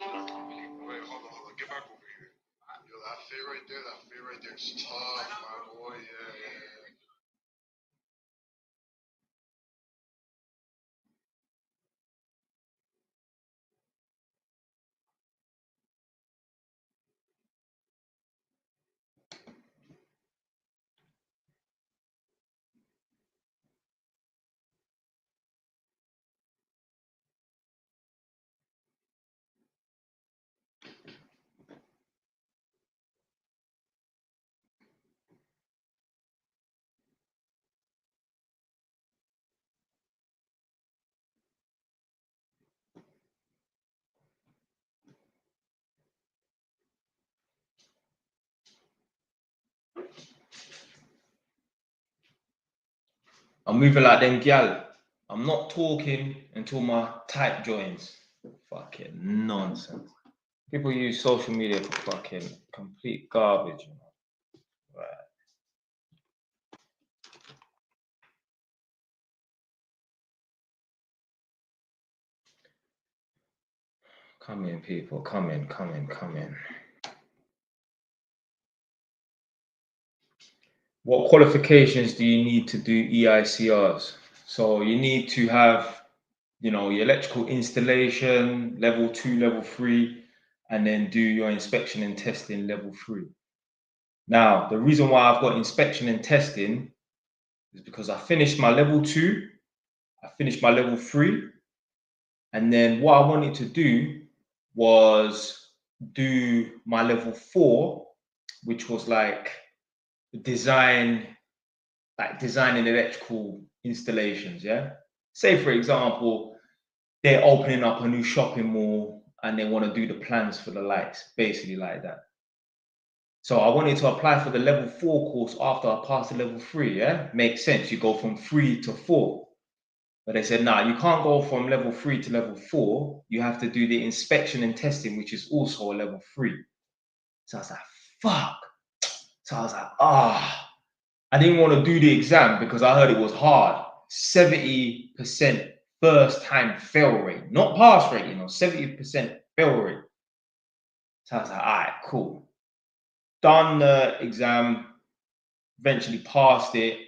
Wait, hold on. Get back over here. Yo, that fade right there is tough, my boy. Yeah. I'm moving like them gal. I'm not talking until my type joins. Fucking nonsense. People use social media for fucking complete garbage, you know. Right. Come in, people. Come in, come in, come in. What qualifications do you need to do EICRs? So you need to have, your electrical installation, level 2, level 3, and then do your inspection and testing level 3. Now, the reason why I've got inspection and testing is because I finished my level 2, I finished my level 3, and then what I wanted to do was do my level 4, which was like designing electrical installations. Yeah. Say, for example, they're opening up a new shopping mall and they want to do the plans for the lights, basically like that. So I wanted to apply for the level 4 course after I passed the level 3. Yeah, makes sense. You go from 3 to 4. But they said, nah, you can't go from level 3 to level 4. You have to do the inspection and testing, which is also a level 3. So I was like, fuck. So I was like, I didn't want to do the exam because I heard it was hard. 70% first time fail rate, not pass rate, 70% fail rate. So I was like, all right, cool. Done the exam, eventually passed it.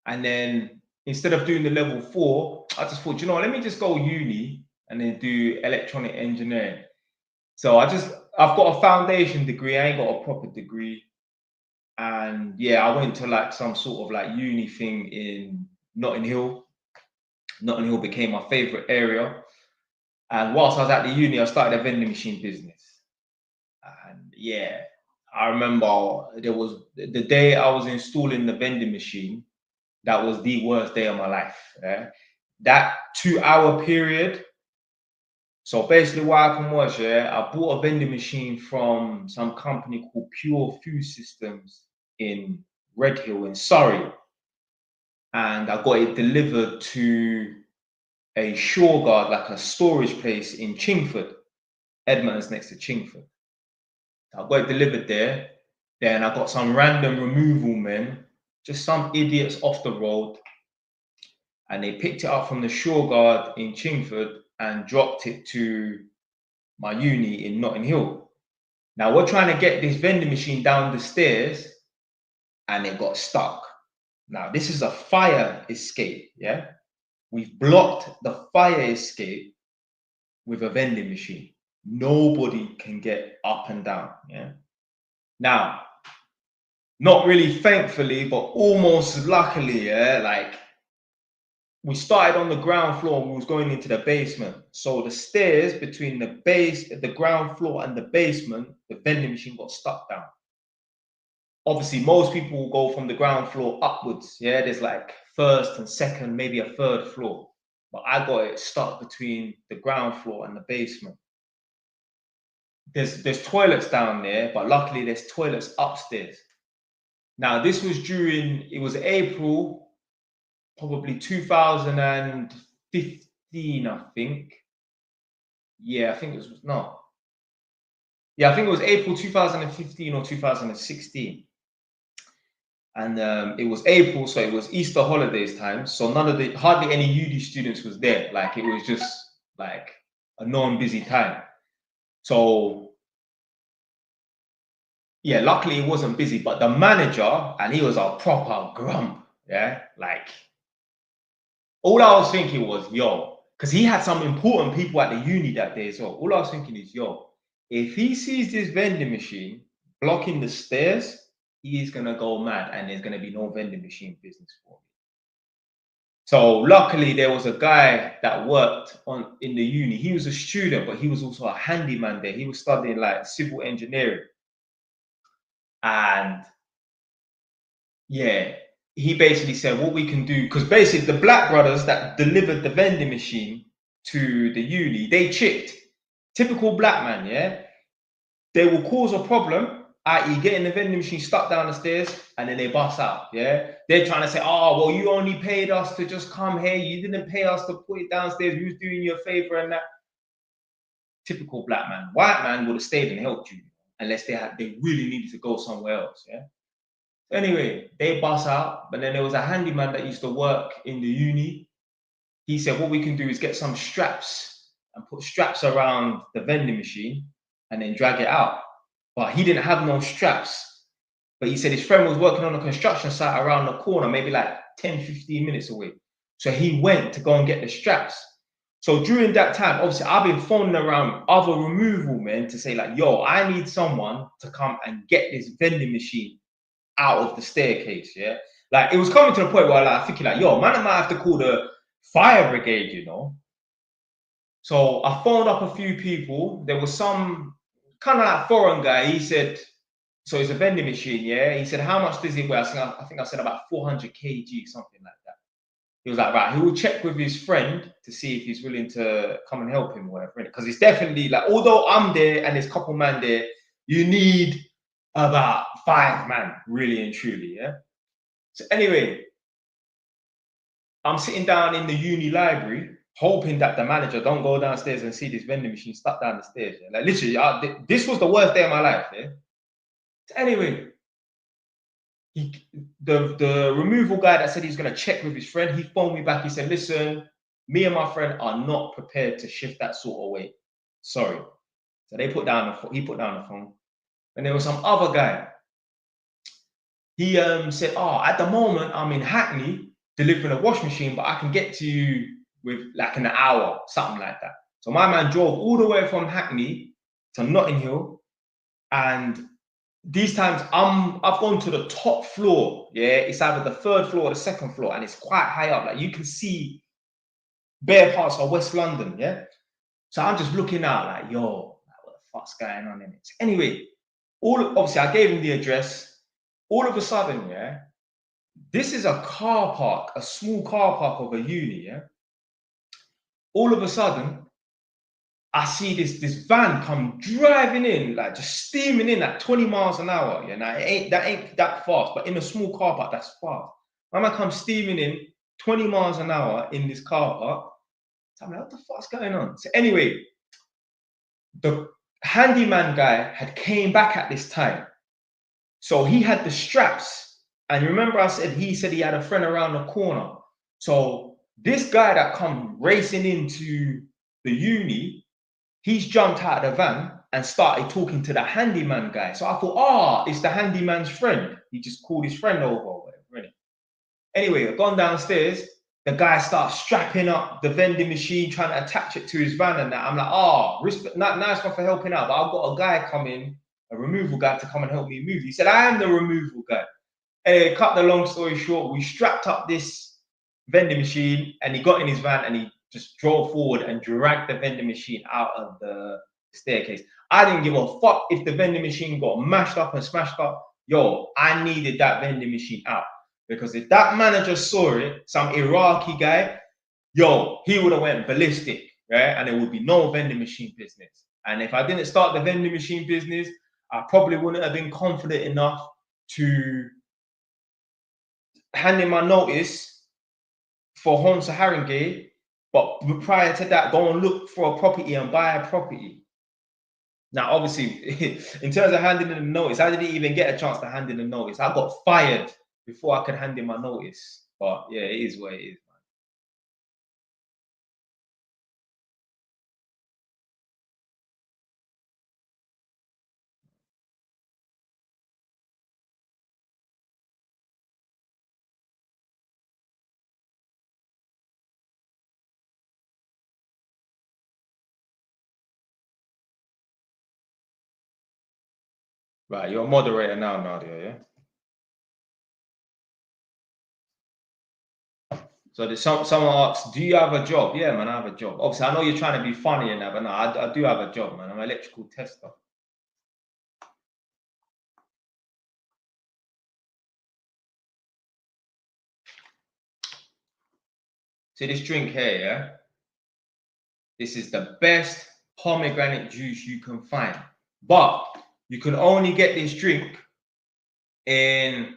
And then instead of doing the level 4, I just thought, let me just go uni and then do electronic engineering. So I've got a foundation degree. I ain't got a proper degree. And yeah, I went to like some sort of like uni thing in Notting Hill. Notting Hill became my favorite area. And whilst I was at the uni, I started a vending machine business. And yeah, I remember there was the day I was installing the vending machine, that was the worst day of my life. Yeah? That 2-hour period. So basically what happened was, I bought a vending machine from some company called Pure Food Systems in Redhill in Surrey. And I got it delivered to a Shoreguard, like a storage place in Chingford. Edmonton's next to Chingford. I got it delivered there. Then I got some random removal men, just some idiots off the road. And they picked it up from the Shoreguard in Chingford and dropped it to my uni in Notting Hill. Now we're trying to get this vending machine down the stairs and it got stuck. Now this is a fire escape, yeah? We've blocked the fire escape with a vending machine. Nobody can get up and down, yeah? Now, not really thankfully, but almost luckily, yeah, like we started on the ground floor and we was going into the basement. So the stairs between the ground floor and the basement, the vending machine got stuck down. Obviously, most people will go from the ground floor upwards. Yeah, there's like first and second, maybe a third floor. But I got it stuck between the ground floor and the basement. There's toilets down there, but luckily there's toilets upstairs. Now, this was it was April, probably 2015, I think. Yeah, I think it was, no. Yeah, I think it was April 2015 or 2016. And it was April, so it was Easter holidays time. So hardly any uni students was there. Like it was just like a non-busy time. So yeah, luckily it wasn't busy, but the manager, and he was a proper grump, yeah? Like all I was thinking was, yo, because he had some important people at the uni that day as well. All I was thinking is, yo, if he sees this vending machine blocking the stairs, he's gonna go mad and there's gonna be no vending machine business for me. So luckily there was a guy that worked in the uni. He was a student, but he was also a handyman there. He was studying like civil engineering. And yeah, he basically said what we can do, because basically the black brothers that delivered the vending machine to the uni, they chipped. Typical black man, yeah? They will cause a problem, i.e. getting the vending machine stuck down the stairs, and then they bust out, yeah? They're trying to say, oh, well, you only paid us to just come here. You didn't pay us to put it downstairs. We was doing you a favor and that. Typical black man. White man would have stayed and helped you, unless they really needed to go somewhere else, yeah? Anyway, they bust out, but then there was a handyman that used to work in the uni. He said, what we can do is get some straps and put straps around the vending machine and then drag it out. But he didn't have no straps. But he said his friend was working on a construction site around the corner, maybe like 10, 15 minutes away. So he went to go and get the straps. So during that time, obviously, I've been phoning around other removal men to say like, yo, I need someone to come and get this vending machine out of the staircase, yeah? Like, it was coming to the point where like, I thinking like, yo, man, I might have to call the fire brigade, you know? So I phoned up a few people. There was some kind of like foreign guy. He said, so it's a vending machine, yeah? He said, how much does it weigh? I think I said about 400 kg, something like that. He was like, right, he will check with his friend to see if he's willing to come and help him or whatever. Because it's definitely like, although I'm there and there's a couple man there, you need about 5 man, really and truly, yeah? So anyway, I'm sitting down in the uni library, hoping that the manager don't go downstairs and see this vending machine stuck down the stairs. Yeah? Like literally, this was the worst day of my life. Yeah? Anyway, the removal guy that said he's going to check with his friend, he phoned me back. He said, listen, me and my friend are not prepared to shift that sort of weight. Sorry. So he put down the phone. And there was some other guy. He said, oh, at the moment, I'm in Hackney delivering a wash machine, but I can get to you with like in an hour, something like that. So my man drove all the way from Hackney to Notting Hill, and these times I've gone to the top floor. Yeah, it's either the third floor or the second floor, and it's quite high up. Like you can see bare parts of West London. Yeah, so I'm just looking out like, yo, what the fuck's going on in it? Anyway, obviously I gave him the address. All of a sudden, yeah, this is a car park, a small car park of a uni. Yeah, all of a sudden, I see this van come driving in, like just steaming in at 20 miles an hour. Yeah, now that ain't that fast, but in a small car park, that's fast. My man comes steaming in 20 miles an hour in this car park. So I'm like, what the fuck's going on? So anyway, the handyman guy had came back at this time. So he had the straps. And remember I said he had a friend around the corner. So this guy that come racing into the uni, he's jumped out of the van and started talking to the handyman guy. So I thought, it's the handyman's friend. He just called his friend over or whatever, innit? Anyway, I've gone downstairs. The guy starts strapping up the vending machine, trying to attach it to his van and that. I'm like, respect, nice one for helping out. But I've got a guy coming, a removal guy, to come and help me move. He said, I am the removal guy. Anyway, cut the long story short, we strapped up this vending machine and he got in his van and he just drove forward and dragged the vending machine out of the staircase. I didn't give a fuck if the vending machine got mashed up and smashed up. Yo, I needed that vending machine out. Because if that manager saw it, some Iraqi guy, yo, he would have went ballistic, right? And there would be no vending machine business. And if I didn't start the vending machine business, I probably wouldn't have been confident enough to hand in my notice for Home to Haringey, but prior to that, go and look for a property and buy a property. Now, obviously, in terms of handing in the notice, I didn't even get a chance to hand in the notice. I got fired before I could hand in my notice. But yeah, it is what it is, man. Right, you're a moderator now, Nadia, yeah? So there's someone asks, do you have a job? Yeah, man, I have a job. Obviously, I know you're trying to be funny and that, but no, I do have a job, man. I'm an electrical tester. See this drink here, yeah? This is the best pomegranate juice you can find. But you can only get this drink in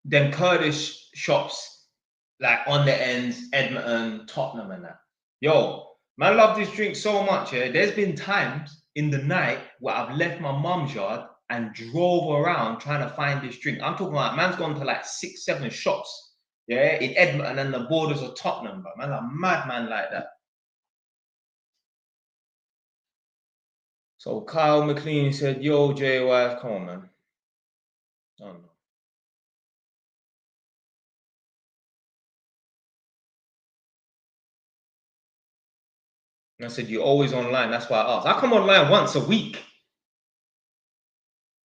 them Kurdish shops, like on the ends, Edmonton, Tottenham, and that. Yo, man, love this drink so much. Yeah, there's been times in the night where I've left my mum's yard and drove around trying to find this drink. I'm talking about man's gone to like 6, 7 shops, yeah, in Edmonton and the borders of Tottenham, but man's a madman like that. So Kyle McLean said, yo, JY, come on, man. Oh, no. And I said, you're always online. That's why I asked. I come online once a week.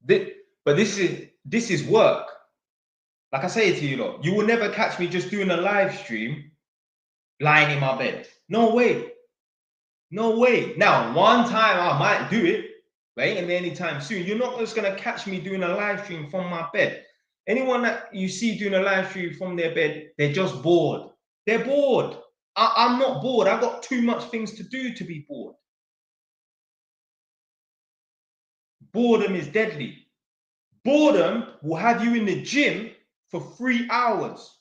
But this is work. Like I say to you, lot, you will never catch me just doing a live stream lying in my bed. No way. No way. Now, one time I might do it, but ain't anytime soon. You're not just gonna catch me doing a live stream from my bed. Anyone that you see doing a live stream from their bed, they're just bored. They're bored. I'm not bored. I've got too much things to do to be bored. Boredom is deadly. Boredom will have you in the gym for 3 hours.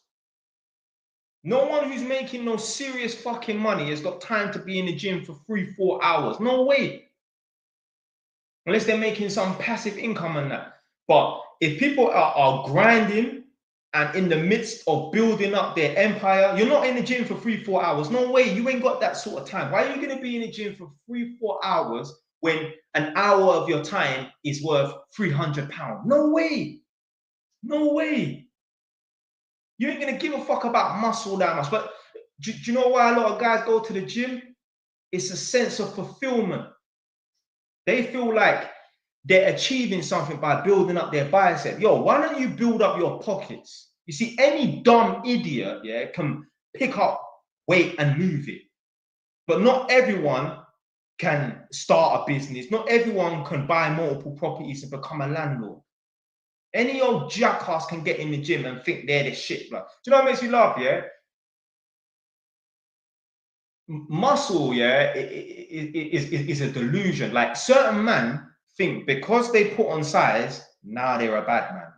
No one who's making no serious fucking money has got time to be in the gym for 3, 4 hours. No way. unless they're making some passive income on that. But if people are grinding and in the midst of building up their empire, you're not in the gym for 3-4 hours. No way, you ain't got that sort of time. Why are you going to be in the gym for 3-4 hours when an hour of your time is worth £300? No way. No way. You ain't going to give a fuck about muscle that much. But do you know why a lot of guys go to the gym? It's a sense of fulfillment. They feel like they're achieving something by building up their bicep. Yo, why don't you build up your pockets? You see, any dumb idiot, yeah, can pick up weight and move it. But not everyone can start a business. Not everyone can buy multiple properties and become a landlord. Any old jackass can get in the gym and think they're the shit. Like, do you know what makes me laugh, yeah? Muscle, yeah, is a delusion. Like, certain men think because they put on size, now they're a bad man.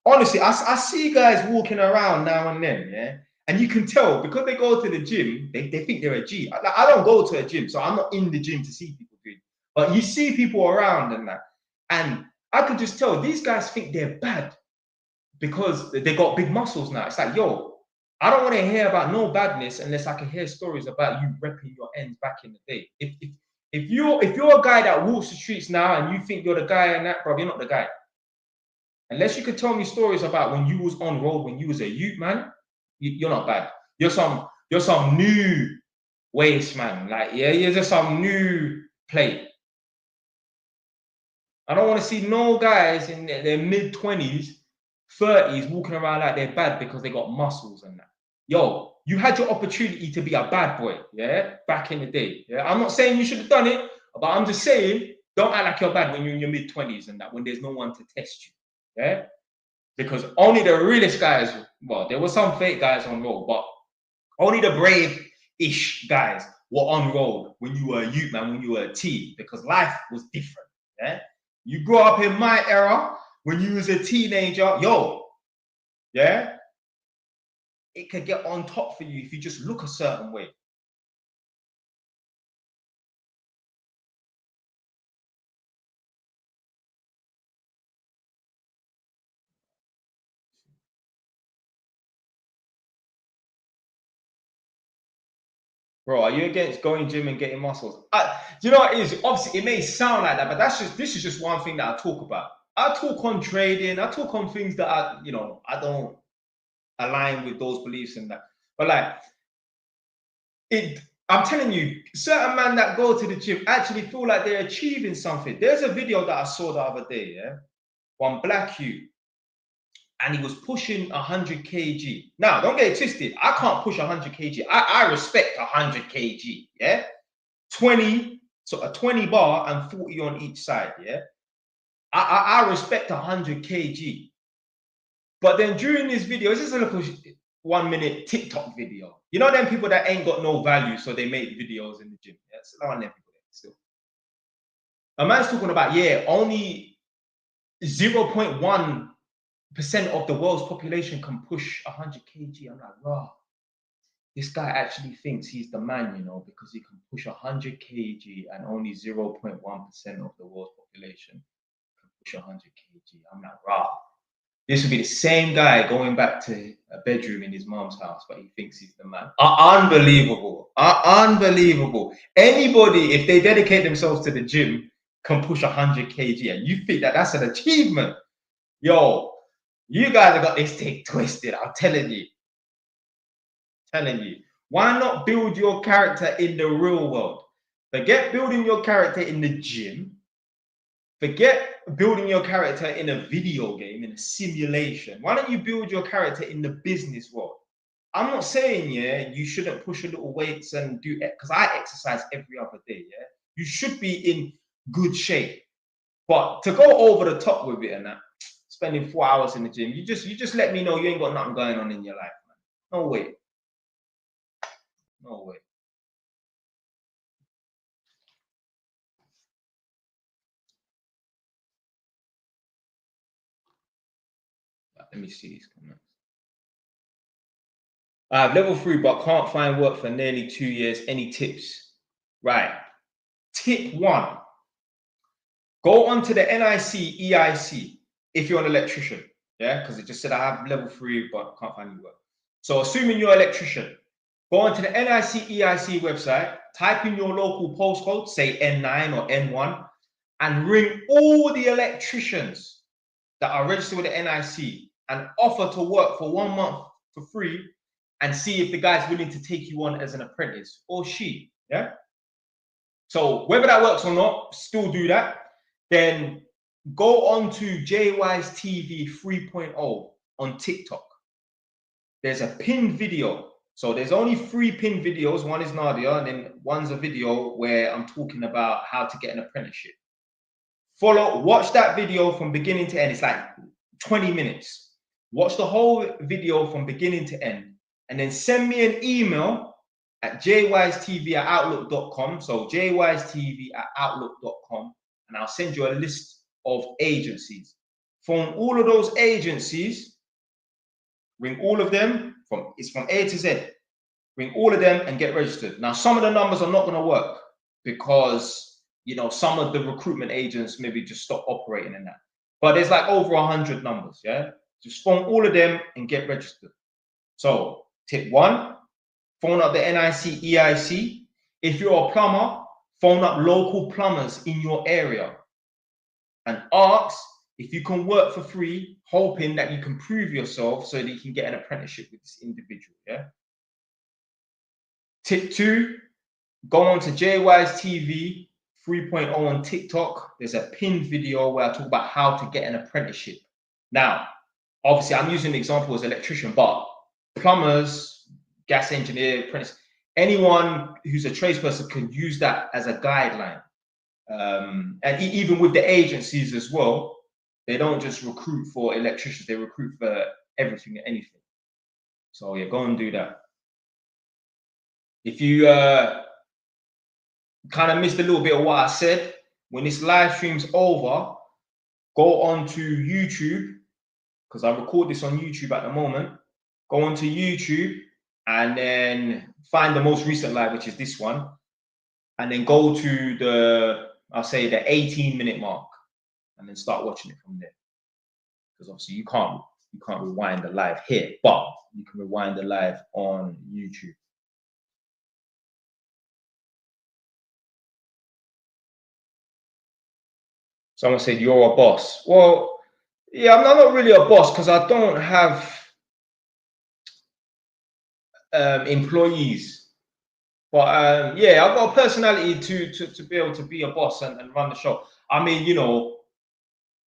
Honestly, I see guys walking around now and then, yeah, and you can tell because they go to the gym, they think they're a G. I don't go to a gym, so I'm not in the gym to see people doing. But you see people around and that, and I could just tell these guys think they're bad because they got big muscles now. It's like, yo, I don't want to hear about no badness unless I can hear stories about you repping your ends back in the day. If you're a guy that walks the streets now and you think you're the guy in that, bro, you're not the guy. Unless you could tell me stories about when you was on road, when you was a youth, man, you're not bad. You're some new waste, man. Like, yeah, you're just some new plate. I don't want to see no guys in their mid-20s, 30s walking around like they're bad because they got muscles and that. Yo, you had your opportunity to be a bad boy, yeah, back in the day. Yeah, I'm not saying you should have done it, but I'm just saying don't act like you're bad when you're in your mid-20s and that, when there's no one to test you. Yeah, because only the realest guys, well, there were some fake guys on road, but only the brave-ish guys were on road when you were a youth, man, when you were a teen, because life was different. Yeah, you grew up in my era when you was a teenager, yo, yeah, it could get on top for you if you just look a certain way. Bro, are you against going gym and getting muscles? Do you know what it is? Obviously, it may sound like that, but this is just one thing that I talk about. I talk on trading. I talk on things that I don't align with those beliefs and that. But like, I'm telling you, certain men that go to the gym actually feel like they're achieving something. There's a video that I saw the other day, yeah, one black youth, and he was pushing 100 kg. Now, don't get it twisted. I can't push 100 kg. I respect 100 kg. Yeah, 20, so a 20 bar and 40 on each side. Yeah, I respect 100 kg. But then during this video, it's just a little 1 minute TikTok video. You know them people that ain't got no value, so they make videos in the gym. Yeah, so I want them people still. A man's talking about, yeah, only 0.1% of the world's population can push 100 kg. I'm like, raw. This guy actually thinks he's the man, because he can push 100 kg and only 0.1% of the world's population can push 100 kg. I'm like, raw. This would be the same guy going back to a bedroom in his mom's house, but he thinks he's the man. Unbelievable. Unbelievable. Anybody, if they dedicate themselves to the gym, can push 100 kg, and you think that that's an achievement. Yo, you guys have got this thing twisted. I'm telling you. Why not build your character in the real world? Forget building your character in the gym. Forget building your character in a video game, in a simulation. Why don't you build your character in the business world? I'm not saying, yeah, you shouldn't push a little weights and do it, because I exercise every other day, yeah? You should be in good shape. But to go over the top with it and that, spending 4 hours in the gym, you just let me know you ain't got nothing going on in your life, man. No way. No way. Let me see these comments. I have level 3, but can't find work for nearly 2 years. Any tips? Right. Tip 1. Go onto the NIC EIC if you're an electrician, yeah, because it just said I have level 3 but can't find any work. So assuming you're an electrician, go onto the NIC EIC website, type in your local postcode, say N9 or N1, and ring all the electricians that are registered with the NIC and offer to work for 1 month for free and see if the guy's willing to take you on as an apprentice or she, yeah? So whether that works or not, still do that. Then go on to JWise TV 3.0 on TikTok. There's a pinned video. So there's only 3 pinned videos. One is Nadia, and then one's a video where I'm talking about how to get an apprenticeship. Watch that video from beginning to end. It's like 20 minutes. Watch the whole video from beginning to end, and then send me an email at jwisetv@outlook.com. So jwisetv@outlook.com, and I'll send you a list of agencies. Phone all of those agencies, ring all of them, it's from A to Z. Ring all of them and get registered. Now, some of the numbers are not going to work because, you know, some of the recruitment agents maybe just stop operating in that. But there's like over 100 numbers, yeah? Just phone all of them and get registered. So, tip 1, phone up the NIC EIC. If you're a plumber, phone up local plumbers in your area and ask if you can work for free, hoping that you can prove yourself so that you can get an apprenticeship with this individual, yeah? Tip 2, go on to JWise TV 3.0 on TikTok. There's a pinned video where I talk about how to get an apprenticeship. Now, obviously, I'm using the example as electrician, but plumbers, gas engineer, apprentice, anyone who's a tradesperson can use that as a guideline. And even with the agencies as well, they don't just recruit for electricians, they recruit for everything and anything. So yeah, go and do that. If you kind of missed a little bit of what I said, when this live stream's over, go on to YouTube, because I record this on YouTube at the moment. Go onto YouTube and then find the most recent live, which is this one, and then go to the, I'll say the 18-minute mark, and then start watching it from there. Because obviously you can't rewind the live here, but you can rewind the live on YouTube. Someone said you're a boss. Well, yeah, I'm not really a boss because I don't have employees. But yeah, I've got a personality to be able to be a boss and run the show. I mean, you know,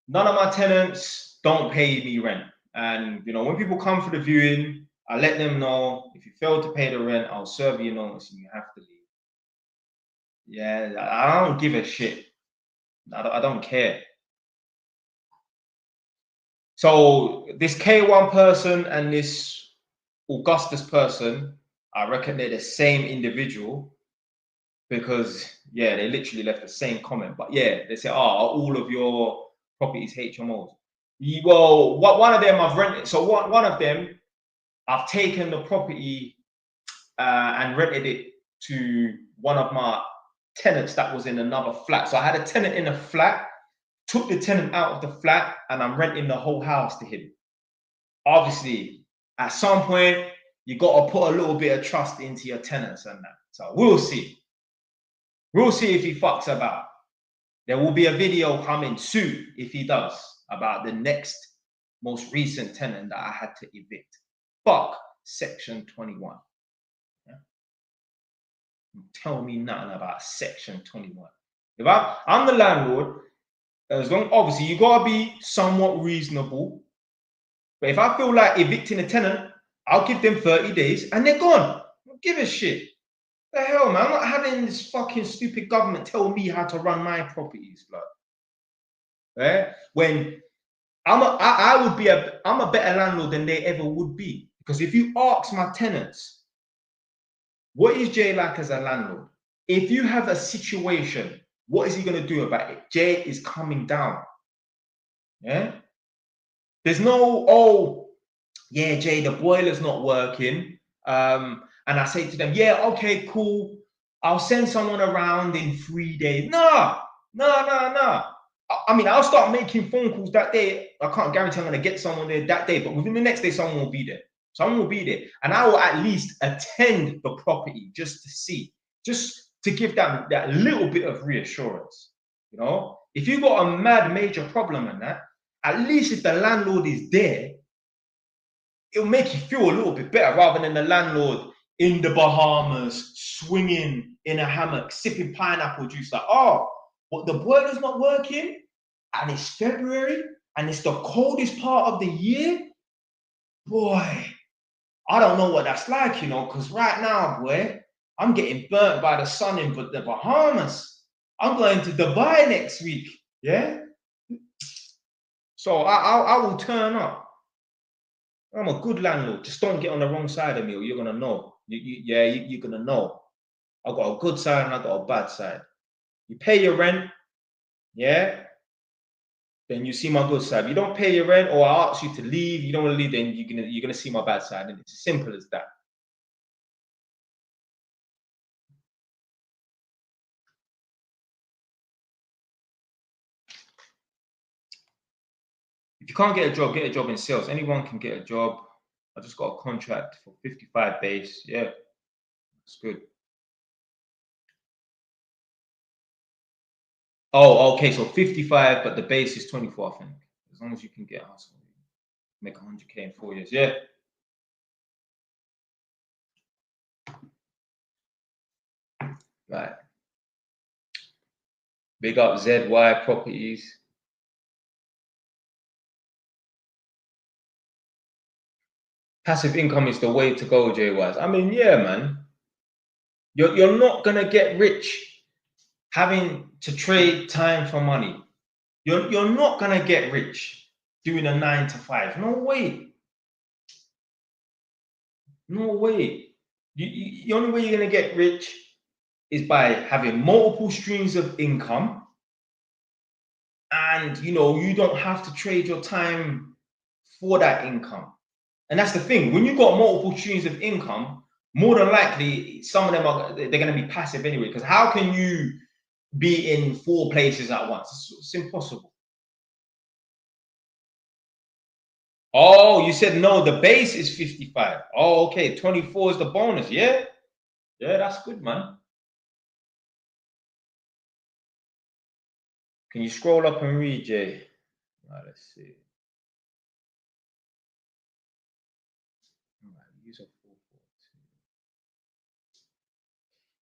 none of my tenants don't pay me rent. And, you know, when people come for the viewing, I let them know, if you fail to pay the rent, I'll serve you a notice and you have to leave. Yeah, I don't give a shit. I don't care. So this K1 person and this Augustus person, I reckon they're the same individual, because yeah, they literally left the same comment. But yeah, they say, oh, are all of your properties HMOs? Well, one of them I've rented. So one of them, I've taken the property and rented it to one of my tenants that was in another flat. So I had a tenant in a flat, took the tenant out of the flat, and I'm renting the whole house to him. Obviously, at some point, you got to put a little bit of trust into your tenants and that. So we'll see. We'll see if he fucks about. There will be a video coming soon, if he does, about the next most recent tenant that I had to evict. Fuck Section 21. Yeah? Tell me nothing about Section 21. If I'm the landlord, as long, obviously, you got to be somewhat reasonable. But if I feel like evicting a tenant, I'll give them 30 days and they're gone. I don't give a shit. The hell, man? I'm not having this fucking stupid government tell me how to run my properties, blood. Yeah? When I'm a better landlord than they ever would be. Because if you ask my tenants, what is Jay like as a landlord? If you have a situation, what is he going to do about it? Jay is coming down. Yeah? There's no, oh, yeah, Jay, the boiler's not working. And I say to them, yeah, okay, cool. I'll send someone around in 3 days. No. I mean, I'll start making phone calls that day. I can't guarantee I'm going to get someone there that day, but within the next day, someone will be there. Someone will be there. And I will at least attend the property just to see, just to give them that little bit of reassurance. You know, if you've got a mad major problem in that, at least if the landlord is there, it'll make you feel a little bit better rather than the landlord in the Bahamas, swinging in a hammock, sipping pineapple juice. Like, oh, but the boiler's not working, and it's February, and it's the coldest part of the year. Boy, I don't know what that's like, you know, because right now, boy, I'm getting burnt by the sun in the Bahamas. I'm going to Dubai next week, yeah? So I will turn up. I'm a good landlord. Just don't get on the wrong side of me, or you're gonna know. You're gonna know. I got a good side and I got a bad side. You pay your rent, yeah. Then you see my good side. If you don't pay your rent, or I ask you to leave, you don't want to leave, then you're gonna see my bad side, and it's as simple as that. If you can't get a job in sales. Anyone can get a job. I just got a contract for 55 base. Yeah, it's good. Oh, okay. So 55, but the base is 24, I think. As long as you can get hustle, make 100K in 4 years. Yeah. Right. Big up ZY Properties. Passive income is the way to go, J-Wise. I mean, yeah, man. You're not gonna get rich having to trade time for money. You're not gonna get rich doing a 9 to 5. No way. No way. The only way you're gonna get rich is by having multiple streams of income, and you know you don't have to trade your time for that income. And that's the thing. When you've got multiple streams of income, more than likely some of them they're going to be passive anyway. Because how can you be in 4 places at once? It's impossible. Oh, you said no. The base is 55. Oh, okay. 24 is the bonus. Yeah, yeah, that's good, man. Can you scroll up and read, Jay? Right, let's see. Use a 442.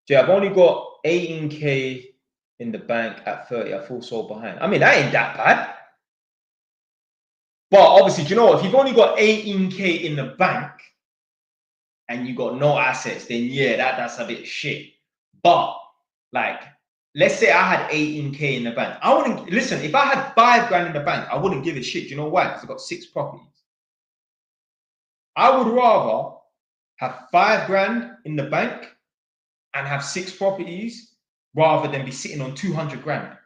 Jay, I've only got 18K in the bank at 30. I feel so behind. I mean, that ain't that bad. But obviously, do you know what? If you've only got 18K in the bank and you got no assets, then yeah, that's a bit shit. But like, let's say I had 18K in the bank. I wouldn't listen. If I had 5 grand in the bank, I wouldn't give a shit. Do you know why? Because I've got 6 properties. I would rather have 5 grand in the bank and have 6 properties rather than be sitting on 200 grand.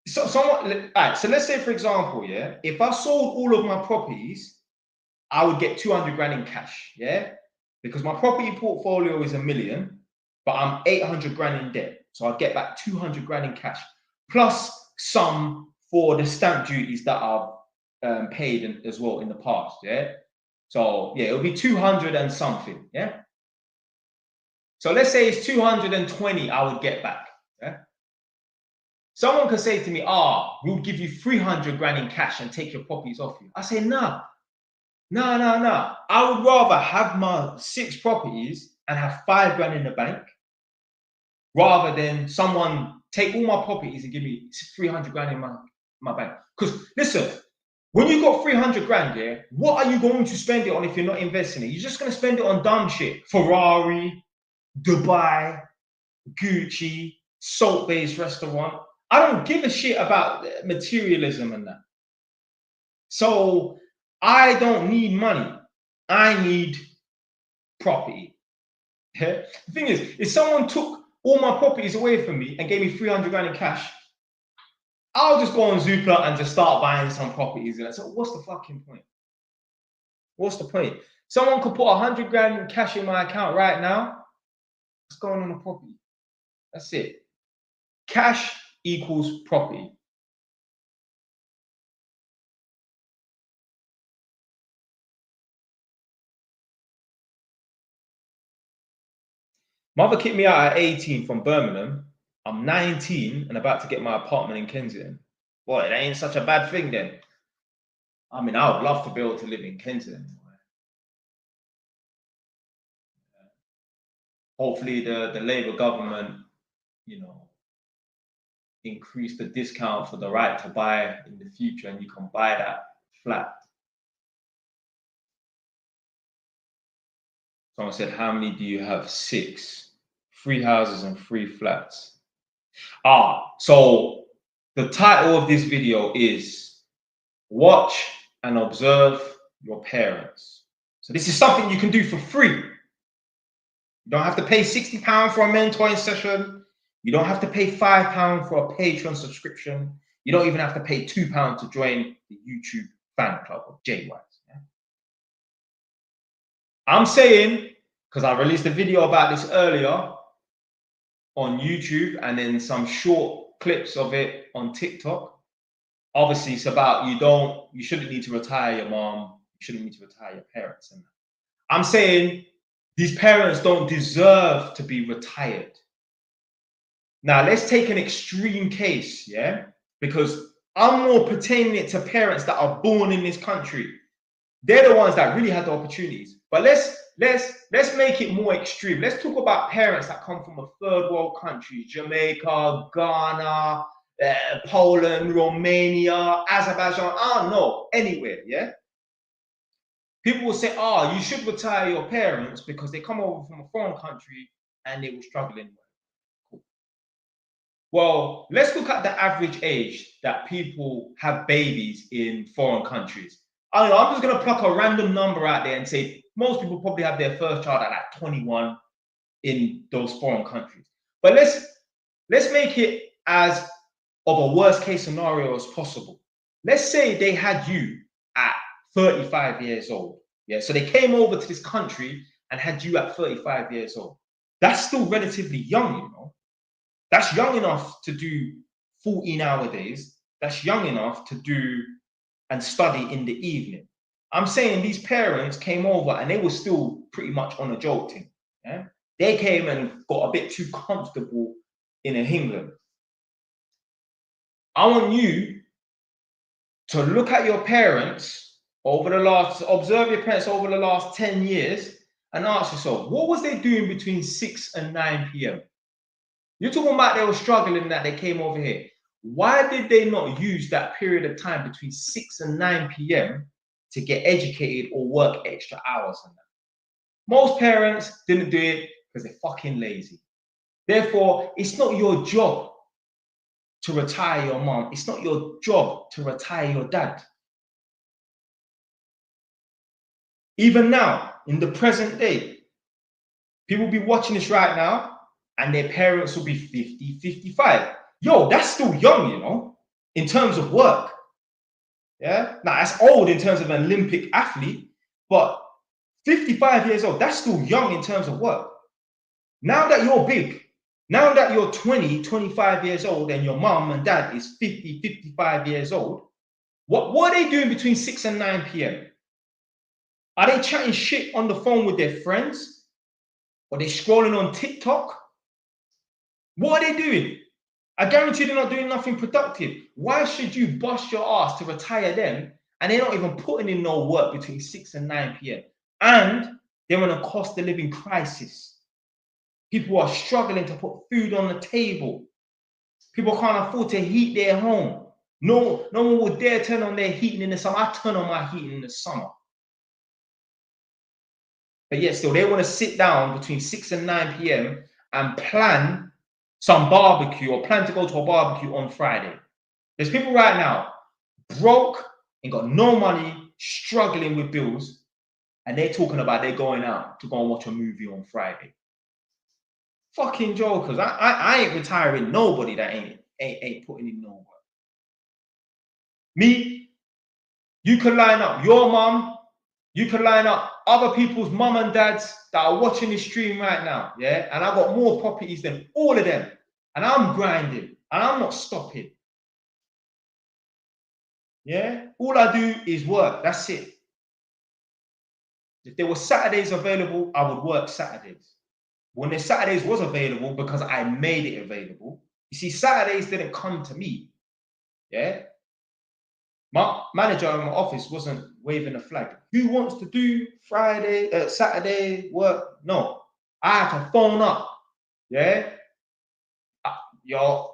So let's say, for example, yeah, if I sold all of my properties, I would get 200 grand in cash, yeah, because my property portfolio is $1 million, but I'm 800 grand in debt, so I'll get back 200 grand in cash, plus some for the stamp duties that I've paid as well in the past, yeah. So yeah, it'll be 200 and something, yeah. So let's say it's 220 I would get back, yeah. Someone could say to me, we'll give you 300 grand in cash and take your properties off you. I say, no. I would rather have my 6 properties and have 5 grand in the bank rather than someone take all my properties and give me 300 grand in my bank. Because listen, when you got 300 grand, yeah, what are you going to spend it on if you're not investing it? You're just going to spend it on dumb shit. Ferrari, Dubai, Gucci, salt-based restaurant. I don't give a shit about materialism and that. So I don't need money. I need property. Yeah? The thing is, if someone took all my properties away from me and gave me 300 grand in cash, I'll just go on Zoopla and just start buying some properties. And so what's the fucking point? What's the point? Someone could put 100 grand in cash in my account right now. What's going on a property? That's it. Cash equals property. Mother kicked me out at 18 from Birmingham. I'm 19 and about to get my apartment in Kensington. Boy, that ain't such a bad thing then. I mean, I would love to be able to live in Kensington. Hopefully the Labour government, you know, increase the discount for the right to buy in the future and you can buy that flat. Someone said, how many do you have? 6. 3 houses and 3 flats. So the title of this video is Watch and Observe Your Parents. So this is something you can do for free. You don't have to pay £60 for a mentoring session. You don't have to pay £5 for a Patreon subscription. You don't even have to pay £2 to join the YouTube fan club of JWise. Yeah? I'm saying, because I released a video about this earlier on YouTube and then some short clips of it on TikTok. Obviously, it's about you shouldn't need to retire your mom, you shouldn't need to retire your parents. And I'm saying these parents don't deserve to be retired. Now, let's take an extreme case, yeah? Because I'm more pertaining it to parents that are born in this country. They're the ones that really had the opportunities. But let's make it more extreme. Let's talk about parents that come from a third world country, Jamaica, Ghana, Poland, Romania, Azerbaijan, I don't know, anywhere, yeah? People will say, you should retire your parents because they come over from a foreign country and they were struggling. Cool. Well, let's look at the average age that people have babies in foreign countries. I don't know, I'm just going to pluck a random number out there and say most people probably have their first child at like 21 in those foreign countries. But let's make it as of a worst case scenario as possible. Let's say they had you at 35 years old. Yeah, so they came over to this country and had you at 35 years old. That's still relatively young, you know. That's young enough to do 14-hour days. That's young enough to do and study in the evening. I'm saying these parents came over and they were still pretty much on a joke thing. Yeah? They came and got a bit too comfortable in England. I want you to look at your parents observe your parents over the last 10 years and ask yourself, what was they doing between 6 and 9 p.m.? You're talking about they were struggling that they came over here. Why did they not use that period of time between 6 and 9 p.m. to get educated or work extra hours on that? Most parents didn't do it because they're fucking lazy. Therefore, it's not your job to retire your mom. It's not your job to retire your dad. Even now, in the present day, people will be watching this right now and their parents will be 50, 55. Yo, that's still young, you know, in terms of work. Yeah, now that's old in terms of an Olympic athlete, but 55 years old, that's still young in terms of work. Now that you're big, now that you're 20, 25 years old and your mom and dad is 50, 55 years old, what are they doing between 6 and 9 p.m.? Are they chatting shit on the phone with their friends? Are they scrolling on TikTok? What are they doing? I guarantee they're not doing nothing productive. Why should you bust your ass to retire them and they're not even putting in no work between 6 and 9 p.m. And they're in a cost of living crisis. People are struggling to put food on the table. People can't afford to heat their home. No one would dare turn on their heating in the summer. I turn on my heating in the summer. But yet still, they want to sit down between 6 and 9 p.m. and plan some barbecue or plan to go to a barbecue on Friday. There's people right now broke and got no money, struggling with bills, and they're talking about they're going out to go and watch a movie on Friday. Fucking jokers. I ain't retiring nobody that ain't putting in no work. Me, you can line up your mom, you can line up other people's mum and dads that are watching this stream right now, yeah? And I've got more properties than all of them. And I'm grinding. And I'm not stopping. Yeah? All I do is work. That's it. If there were Saturdays available, I would work Saturdays. When the Saturdays was available, because I made it available. You see, Saturdays didn't come to me. Yeah? My manager in my office wasn't waving a flag. Who wants to do Saturday work? No. I had to phone up. Yeah? Yo,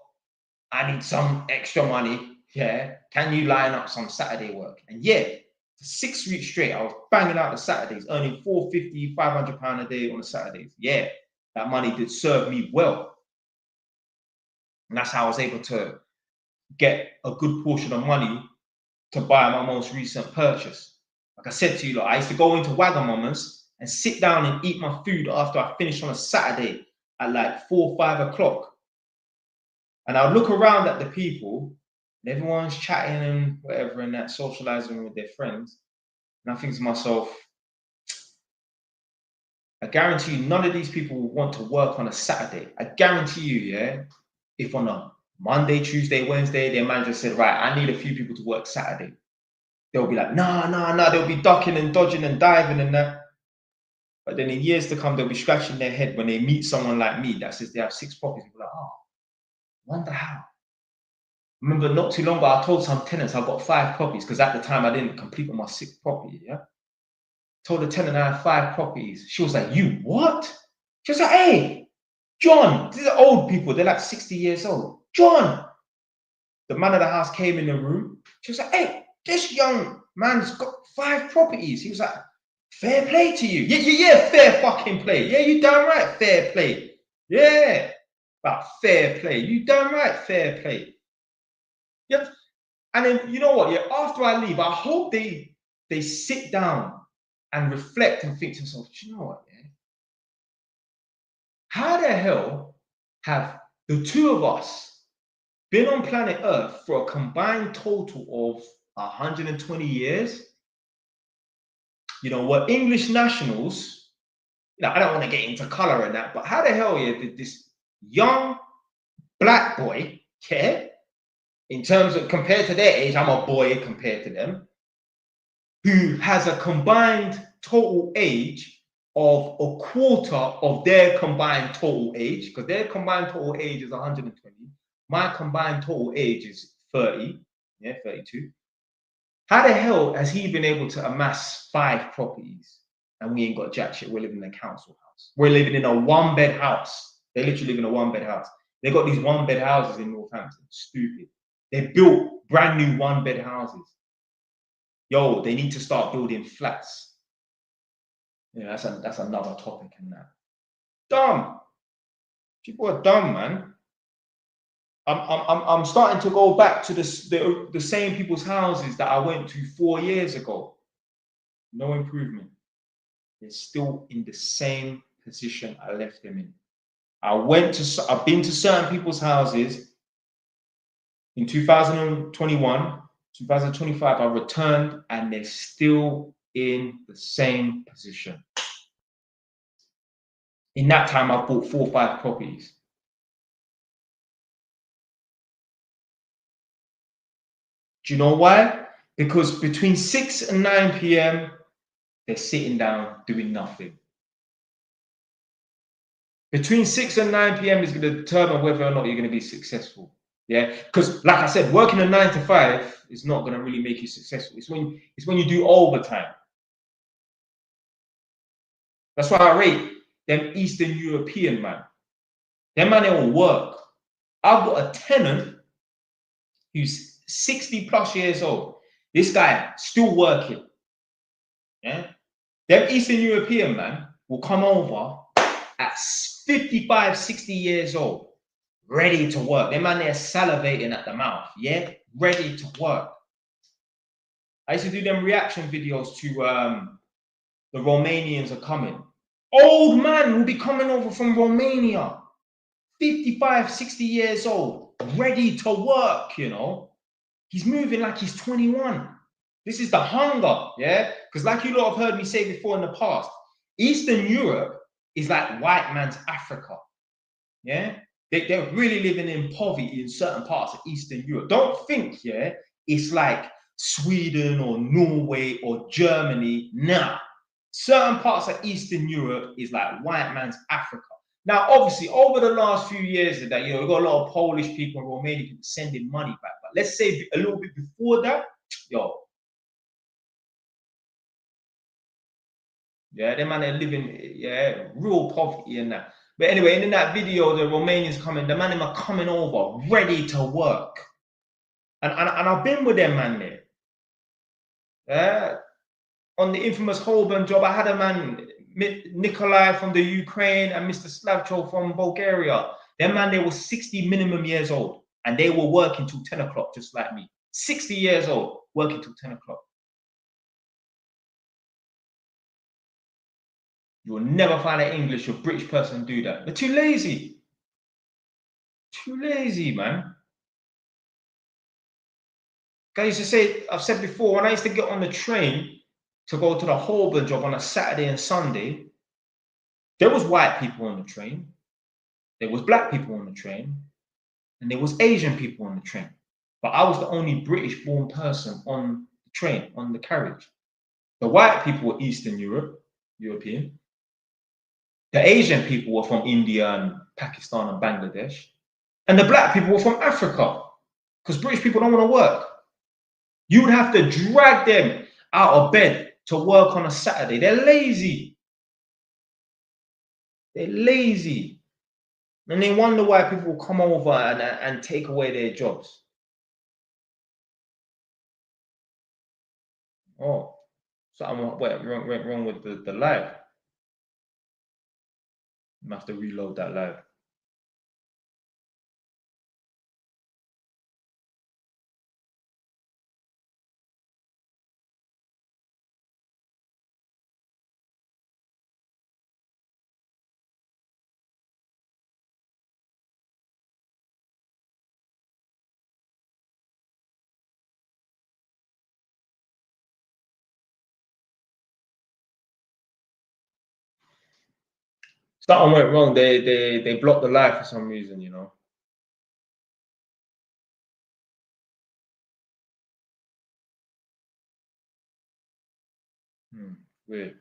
I need some extra money. Yeah? Can you line up some Saturday work? And yeah, for 6 weeks straight, I was banging out the Saturdays, earning £450, £500 a day on the Saturdays. Yeah, that money did serve me well. And that's how I was able to get a good portion of money to buy my most recent purchase. Like I said to you, I used to go into Wagamama's and sit down and eat my food after I finished on a Saturday at like 4 or 5 o'clock. And I'd look around at the people, and everyone's chatting and whatever and that, socializing with their friends. And I think to myself, I guarantee you, none of these people will want to work on a Saturday. I guarantee you, yeah, if on a Monday, Tuesday, Wednesday, their manager said, right, I need a few people to work Saturday. They'll be like, nah, they'll be ducking and dodging and diving and that. But then in years to come, they'll be scratching their head when they meet someone like me that says they have 6 properties. They'll be like, oh, wonder how. Remember, not too long ago, I told some tenants I've got 5 properties because at the time I didn't complete on my 6th property. Yeah, told the tenant I had 5 properties. She was like, "You what?" She was like, "Hey, John, these are old people. They're like 60 years old. John." The man of the house came in the room. She was like, "Hey, this young man's got 5 properties." He was like, "Fair play to you." Yeah, fair fucking play. Yeah, you damn right, fair play. Yeah, but fair play. You damn right, fair play. Yep. And then you know what? Yeah, after I leave, I hope they sit down and reflect and think to themselves, do you know what? Yeah? How the hell have the 2 of us been on planet Earth for a combined total of 120 years? You know, we're English nationals. You know, I don't want to get into color and that, but how the hell, yeah, did this young black boy, yeah, in terms of compared to their age, I'm a boy compared to them, who has a combined total age of a quarter of their combined total age, because their combined total age is 120. My combined total age is 30, yeah, 32. How the hell has he been able to amass 5 properties and we ain't got jack shit? We're living in a council house. We're living in a 1-bed house. They literally live in a 1-bed house. They got these 1-bed houses in Northampton. Stupid. They built brand new 1-bed houses. Yo, they need to start building flats. Yeah, that's another topic in that. Dumb. People are dumb, man. I'm starting to go back to the same people's houses that I went to 4 years ago. No improvement. They're still in the same position I left them in. I've been to certain people's houses in 2021, 2025. I returned and they're still in the same position. In that time, I bought 4 or 5 properties. Do you know why? Because between 6 and 9 p.m., they're sitting down doing nothing. Between 6 and 9 p.m. is going to determine whether or not you're going to be successful. Yeah, because like I said, working a 9 to 5 is not going to really make you successful. It's when you do overtime. That's why I rate them Eastern European man. Them man, they will work. I've got a tenant who's 60 plus years old. This guy still working. Yeah, them Eastern European man will come over at 55, 60 years old, ready to work. Them man, they're salivating at the mouth. Yeah, ready to work. I used to do them reaction videos to the Romanians are coming. Old man will be coming over from Romania, 55, 60 years old, ready to work, you know. He's moving like he's 21. This is the hunger, yeah? Because like you lot have heard me say before in the past, Eastern Europe is like white man's Africa, yeah? They're really living in poverty in certain parts of Eastern Europe. Don't think, yeah, it's like Sweden or Norway or Germany. Nah. Certain parts of Eastern Europe is like white man's Africa. Now, obviously, over the last few years of that, we've got a lot of Polish people and Romanian people sending money back. But let's say a little bit before that, yeah, them man are living, yeah, real poverty and that. But anyway, in that video, the Romanians coming, the man are coming over, ready to work. And I've been with them man there. Yeah. On the infamous Holborn job, I had a man, Nikolai from the Ukraine and Mr. Slavcho from Bulgaria. Them man, they were 60 minimum years old. And they were working till 10 o'clock, just like me. 60 years old, working till 10 o'clock. You will never find an English or British person do that. They're too lazy. Too lazy, man. I used to say, I've said before, when I used to get on the train to go to the Holborn job on a Saturday and Sunday, there was white people on the train, there was black people on the train, and there was Asian people on the train. But I was the only British-born person on the train, on the carriage. The white people were Eastern European. The Asian people were from India and Pakistan and Bangladesh. And the black people were from Africa, because British people don't want to work. You would have to drag them out of bed to work on a Saturday. They're lazy. They're lazy. And they wonder why people will come over and take away their jobs. Oh, something went wrong with the live. You have to reload that live. Something went wrong. They blocked the live for some reason, Weird.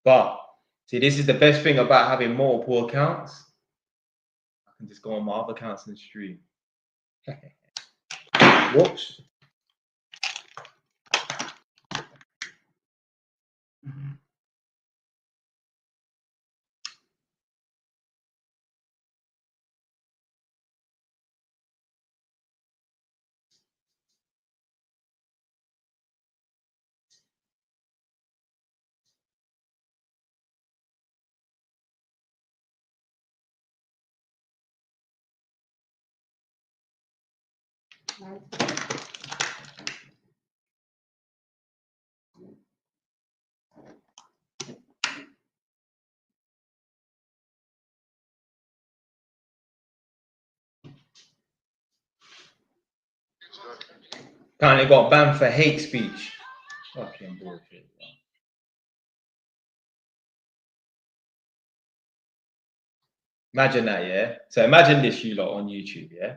But see, this is the best thing about having multiple accounts. I can just go on my other accounts and stream. Whoops. Apparently got banned for hate speech. Fucking bullshit. Imagine that, yeah? So imagine this, you lot on YouTube, yeah?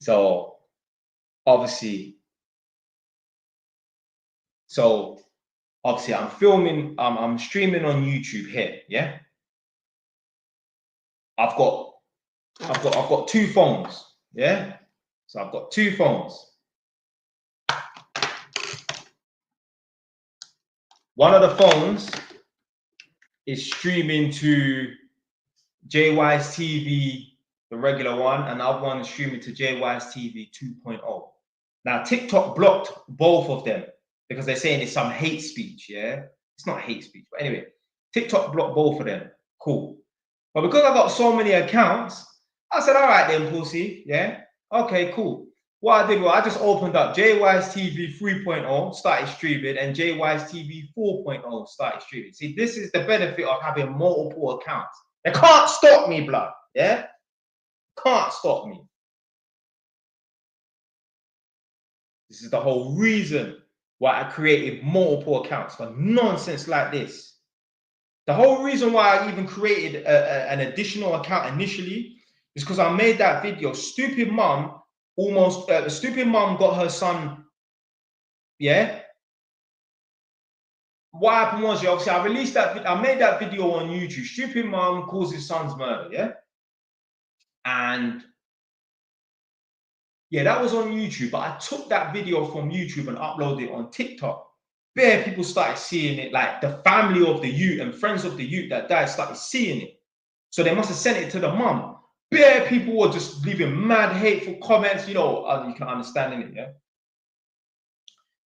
So obviously I'm filming, I'm streaming on YouTube here, yeah? I've got two phones, yeah? So I've got two phones. One of the phones is streaming to JY's TV, the regular one, and the other one is streaming to JY's TV 2.0. Now, TikTok blocked both of them because they're saying it's some hate speech, yeah? It's not hate speech, but anyway, TikTok blocked both of them. Cool. But because I got so many accounts, I said, all right then, pussy, yeah? Okay, cool. what I did was I just opened up JY's TV 3.0, started streaming, and JY's TV 4.0 started streaming. See, this is the benefit of having multiple accounts. They can't stop me, blood. Yeah? Can't stop me. This is the whole reason why I created multiple accounts for nonsense like this. The whole reason why I even created an additional account initially is because I made that video. Stupid mum stupid mum got her son. Yeah. What happened was, obviously, I released that. I made that video on YouTube. Stupid mum calls his son's murder. Yeah. And yeah, that was on YouTube. But I took that video from YouTube and uploaded it on TikTok. Bare people started seeing it, like the family of the youth and friends of the youth that died started seeing it. So they must have sent it to the mum. Bare people were just leaving mad hateful comments, you know, you can understand it, yeah.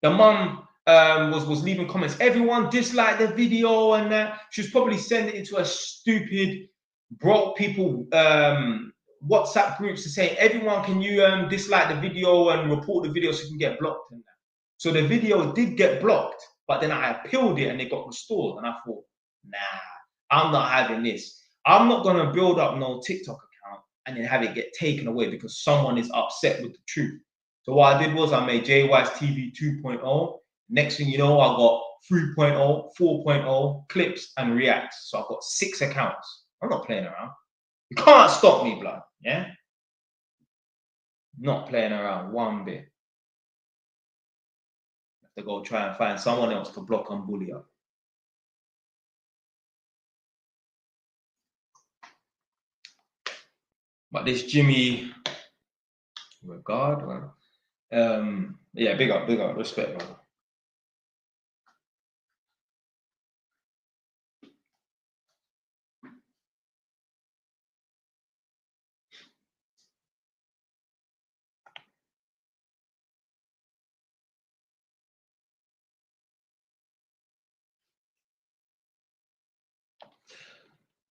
The mum was leaving comments. Everyone disliked the video and that. She was probably sending it to a stupid broke people WhatsApp groups to say, everyone, can you dislike the video and report the video so you can get blocked and that. So the video did get blocked, but then I appealed it and it got restored. And I thought, nah, I'm not having this. I'm not going to build up no TikTok account and then have it get taken away because someone is upset with the truth. So what I did was I made JY's TV 2.0. Next thing you know, I got 3.0, 4.0, clips and reacts. So I've got 6 accounts. I'm not playing around. You can't stop me, blood. Yeah? Not playing around one bit. To go try and find someone else to block and bully up. But this Jimmy Regard, yeah, big up, respect, brother.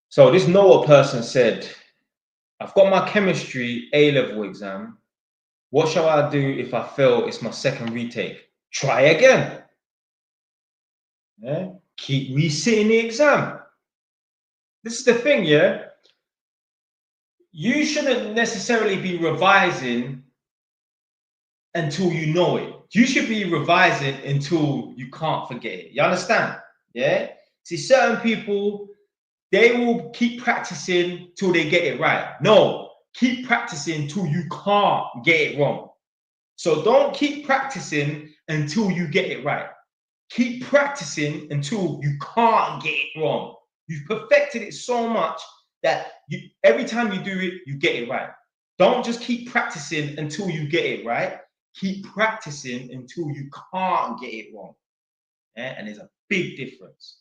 So this Noah person said, I've got my chemistry A-level exam. What shall I do if I fail? It's my second retake. Try again. Yeah? Keep resitting the exam. This is the thing, yeah? You shouldn't necessarily be revising until you know it. You should be revising until you can't forget it. You understand? Yeah? See, certain people, they will keep practicing till they get it right. No, keep practicing till you can't get it wrong. So don't keep practicing until you get it right. Keep practicing until you can't get it wrong. You've perfected it so much that every time you do it, you get it right. Don't just keep practicing until you get it right. Keep practicing until you can't get it wrong. Yeah? And there's a big difference.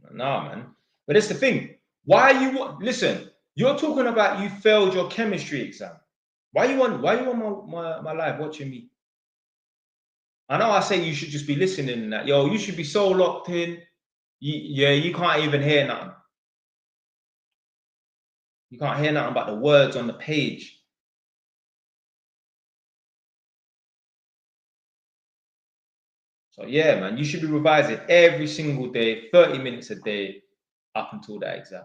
Nah, man. But that's the thing. Why you listen? You're talking about you failed your chemistry exam. Why you on my live watching me? I know I say you should just be listening and that. Yo, you should be so locked in. You can't even hear nothing. You can't hear nothing but the words on the page. So yeah, man, you should be revising every single day, 30 minutes a day up until that exam.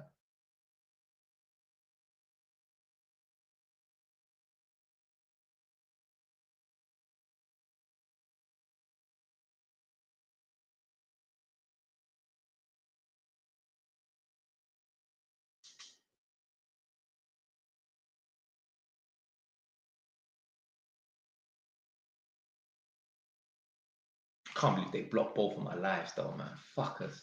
Can't believe they blocked both of my lives though, man. Fuckers.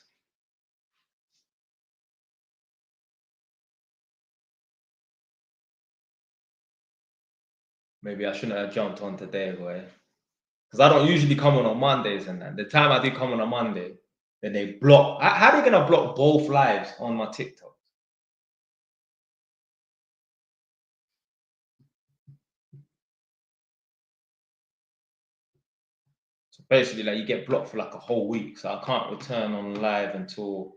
Maybe I shouldn't have jumped on today, boy. Because I don't usually come on Mondays and that. The time I do come on a Monday, then they block. How are they gonna block both lives on my TikTok? So basically, like, you get blocked for like a whole week. So I can't return on live until,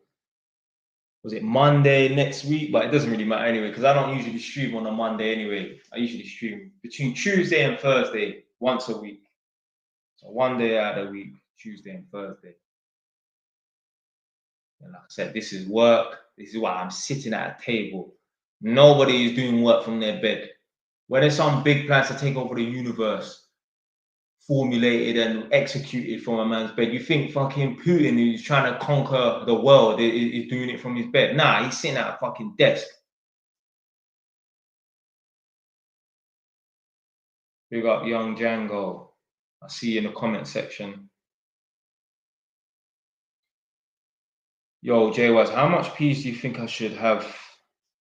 was it Monday next week? But it doesn't really matter anyway, because I don't usually stream on a Monday anyway. I usually stream between Tuesday and Thursday once a week. So one day out of the week, Tuesday and Thursday. And like I said, this is work. This is why I'm sitting at a table. Nobody is doing work from their bed. When there's some big plans to take over the universe, formulated and executed from a man's bed, you think fucking Putin, who's trying to conquer the world, is doing it from his bed? Nah, he's sitting at a fucking desk. Big up Young Django. I see you in the comment section. Yo, J-Wise, how much peas do you think I should have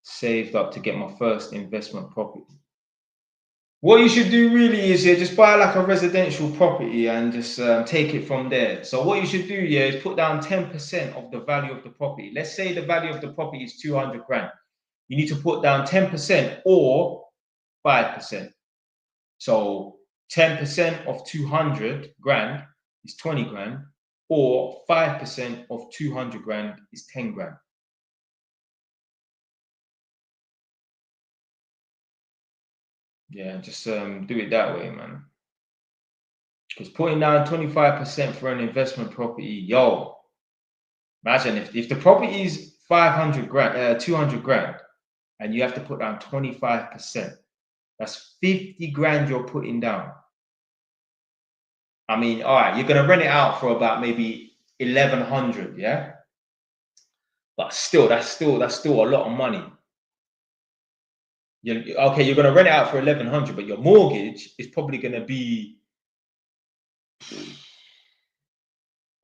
saved up to get my first investment property? What you should do really is, just buy like a residential property and just take it from there. So what you should do, is put down 10% of the value of the property. Let's say the value of the property is 200 grand. You need to put down 10% or 5%. So 10% of 200 grand is 20 grand, or 5% of 200 grand is 10 grand. Yeah, just do it that way, man. Because putting down 25% for an investment property, yo, imagine if the property is 500 grand, 200 grand, and you have to put down 25%, that's 50 grand you're putting down. I mean, all right, you're gonna rent it out for about maybe 1100, yeah. But still, that's still a lot of money. Okay, you're gonna rent it out for 1100, but your mortgage is probably gonna be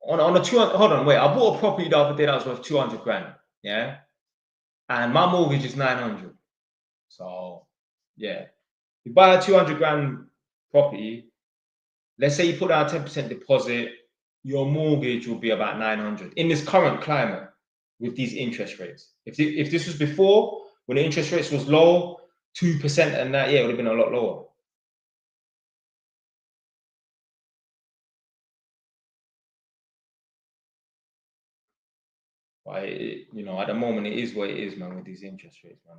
on a 200. Hold on, wait. I bought a property the other day that was worth 200 grand, yeah, and my mortgage is 900. So yeah, you buy a 200 grand property. Let's say you put down 10% deposit, your mortgage will be about 900 in this current climate with these interest rates. If this was before, when the interest rates was low, 2% and that, yeah, it would have been a lot lower. But at the moment, it is what it is, man. With these interest rates, man,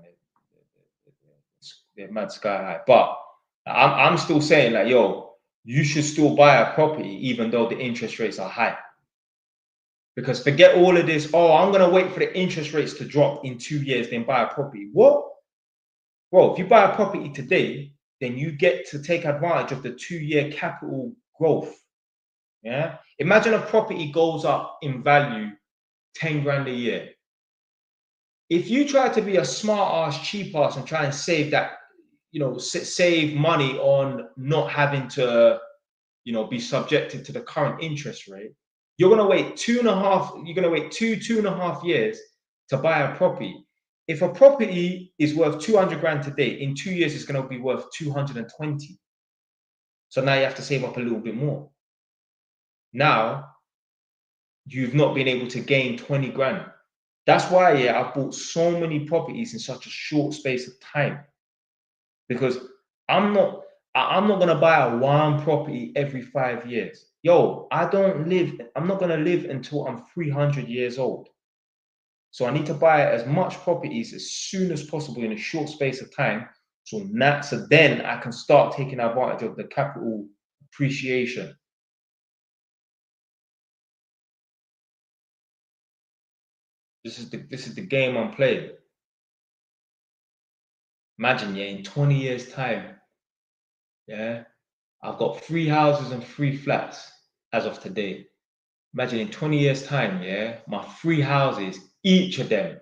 they're mad sky high. But I'm still saying, like, yo, you should still buy a property even though the interest rates are high. Because forget all of this. Oh, I'm gonna wait for the interest rates to drop in 2 years, then buy a property. What, bro? If you buy a property today, then you get to take advantage of the 2-year capital growth. Yeah. Imagine a property goes up in value 10 grand a year. If you try to be a smart ass, cheap ass and try and save that, save money on not having to, be subjected to the current interest rate, you're gonna wait 2.5 years to buy a property. If a property is worth 200 grand today, in 2 years it's gonna be worth 220. So now you have to save up a little bit more. Now you've not been able to gain 20 grand. That's why, I've bought so many properties in such a short space of time, because I'm not gonna buy one property every 5 years. Yo, I'm not gonna live until I'm 300 years old. So I need to buy as much properties as soon as possible in a short space of time. So then I can start taking advantage of the capital appreciation. This is the game I'm playing. Imagine, in 20 years' time, I've got 3 houses and 3 flats as of today. Imagine in 20 years' time, my 3 houses, each of them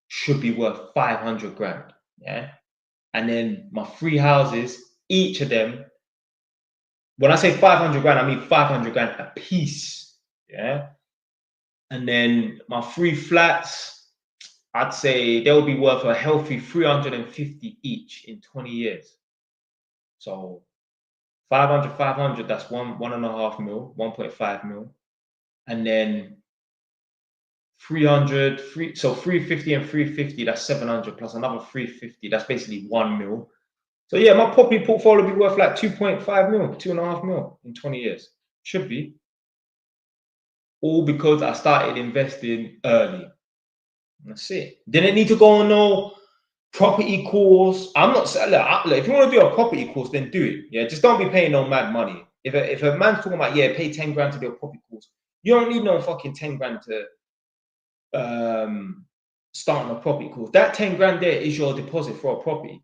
should be worth 500 grand. And then my 3 houses, each of them, when I say 500 grand, I mean 500 grand a piece. And then my 3 flats, I'd say they'll be worth a healthy 350 each in 20 years. So 500, that's 1.5 mil, 1.5 mil. And then 350 and 350, that's 700, plus another 350, that's basically 1 mil. So my property portfolio will be worth like 2.5 mil, 2.5 mil in 20 years. Should be. All because I started investing early. That's it. Didn't need to go on no property course. I'm not saying, look, if you want to do a property course, then do it. Yeah, just don't be paying no mad money. If a man's talking about, yeah, pay 10 grand to do a property course, you don't need no fucking 10 grand to start on a property course. That 10 grand there is your deposit for a property.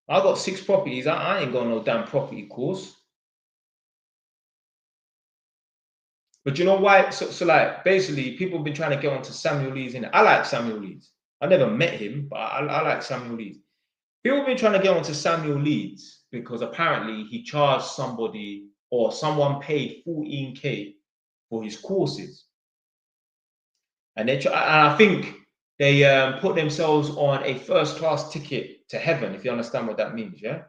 I got 6 properties. I ain't got no damn property course. But you know why? So like basically, people have been trying to get onto Samuel Leeds. I like Samuel Leeds. I never met him, but I like Samuel Leeds. People have been trying to get onto Samuel Leeds because apparently he charged somebody or someone paid 14K for his courses, and I think they put themselves on a first class ticket to heaven. If you understand what that means, yeah.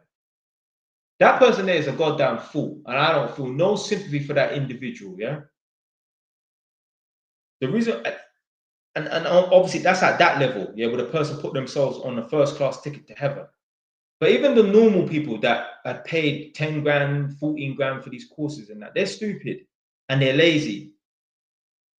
That person there is a goddamn fool, and I don't feel no sympathy for that individual, yeah. The reason, and obviously that's at that level, yeah, where the person put themselves on a first class ticket to heaven. But even the normal people that had paid 10 grand, 14 grand for these courses and that, they're stupid and they're lazy.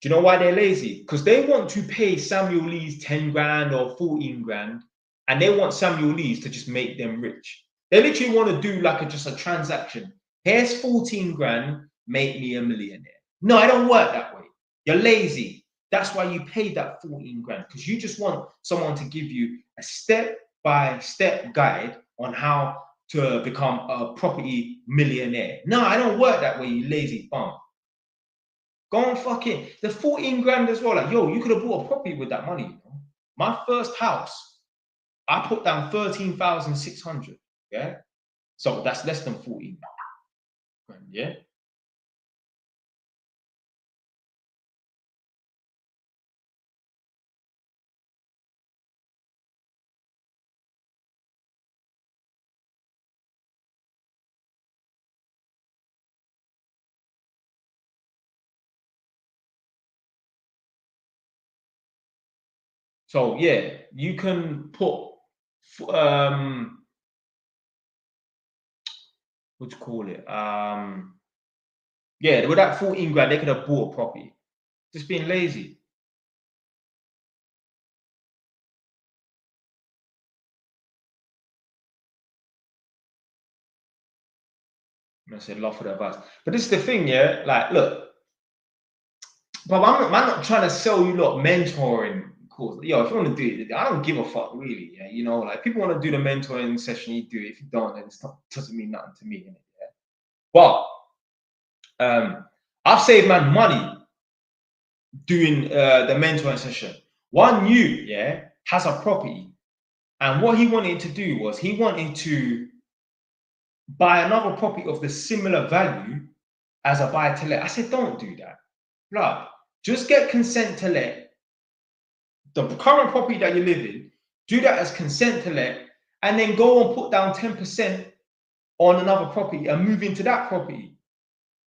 Do you know why they're lazy? Because they want to pay Samuel Leeds 10 grand or 14 grand, and they want Samuel Leeds to just make them rich. They literally want to do like just a transaction. Here's 14 grand, make me a millionaire. No, I don't work that way. You're lazy. That's why you paid that 14 grand, because you just want someone to give you a step-by-step guide on how to become a property millionaire. No, I don't work that way, you lazy bum. Go on fucking the 14 grand as well. Like, yo, you could have bought a property with that money. You know? My first house, I put down 13,600. Yeah. So that's less than 14 grand. Yeah. So yeah, you can put what do you call it? Yeah, with that 14 grand, they could have bought a property. Just being lazy. I said, love for the advice. But this is the thing, yeah. Like, look, but I'm not trying to sell you lot mentoring course. Yo, if you want to do it, I don't give a fuck really. Yeah, you know, like people want to do the mentoring session, you do it. If you don't, then it doesn't mean nothing to me. Yeah? But I've saved man money doing the mentoring session. One you, yeah, has a property, and what he wanted to do was he wanted to buy another property of the similar value as a buy to let. I said, don't do that. Blood, just get consent to let. The current property that you live in, do that as consent to let, and then go and put down 10% on another property and move into that property.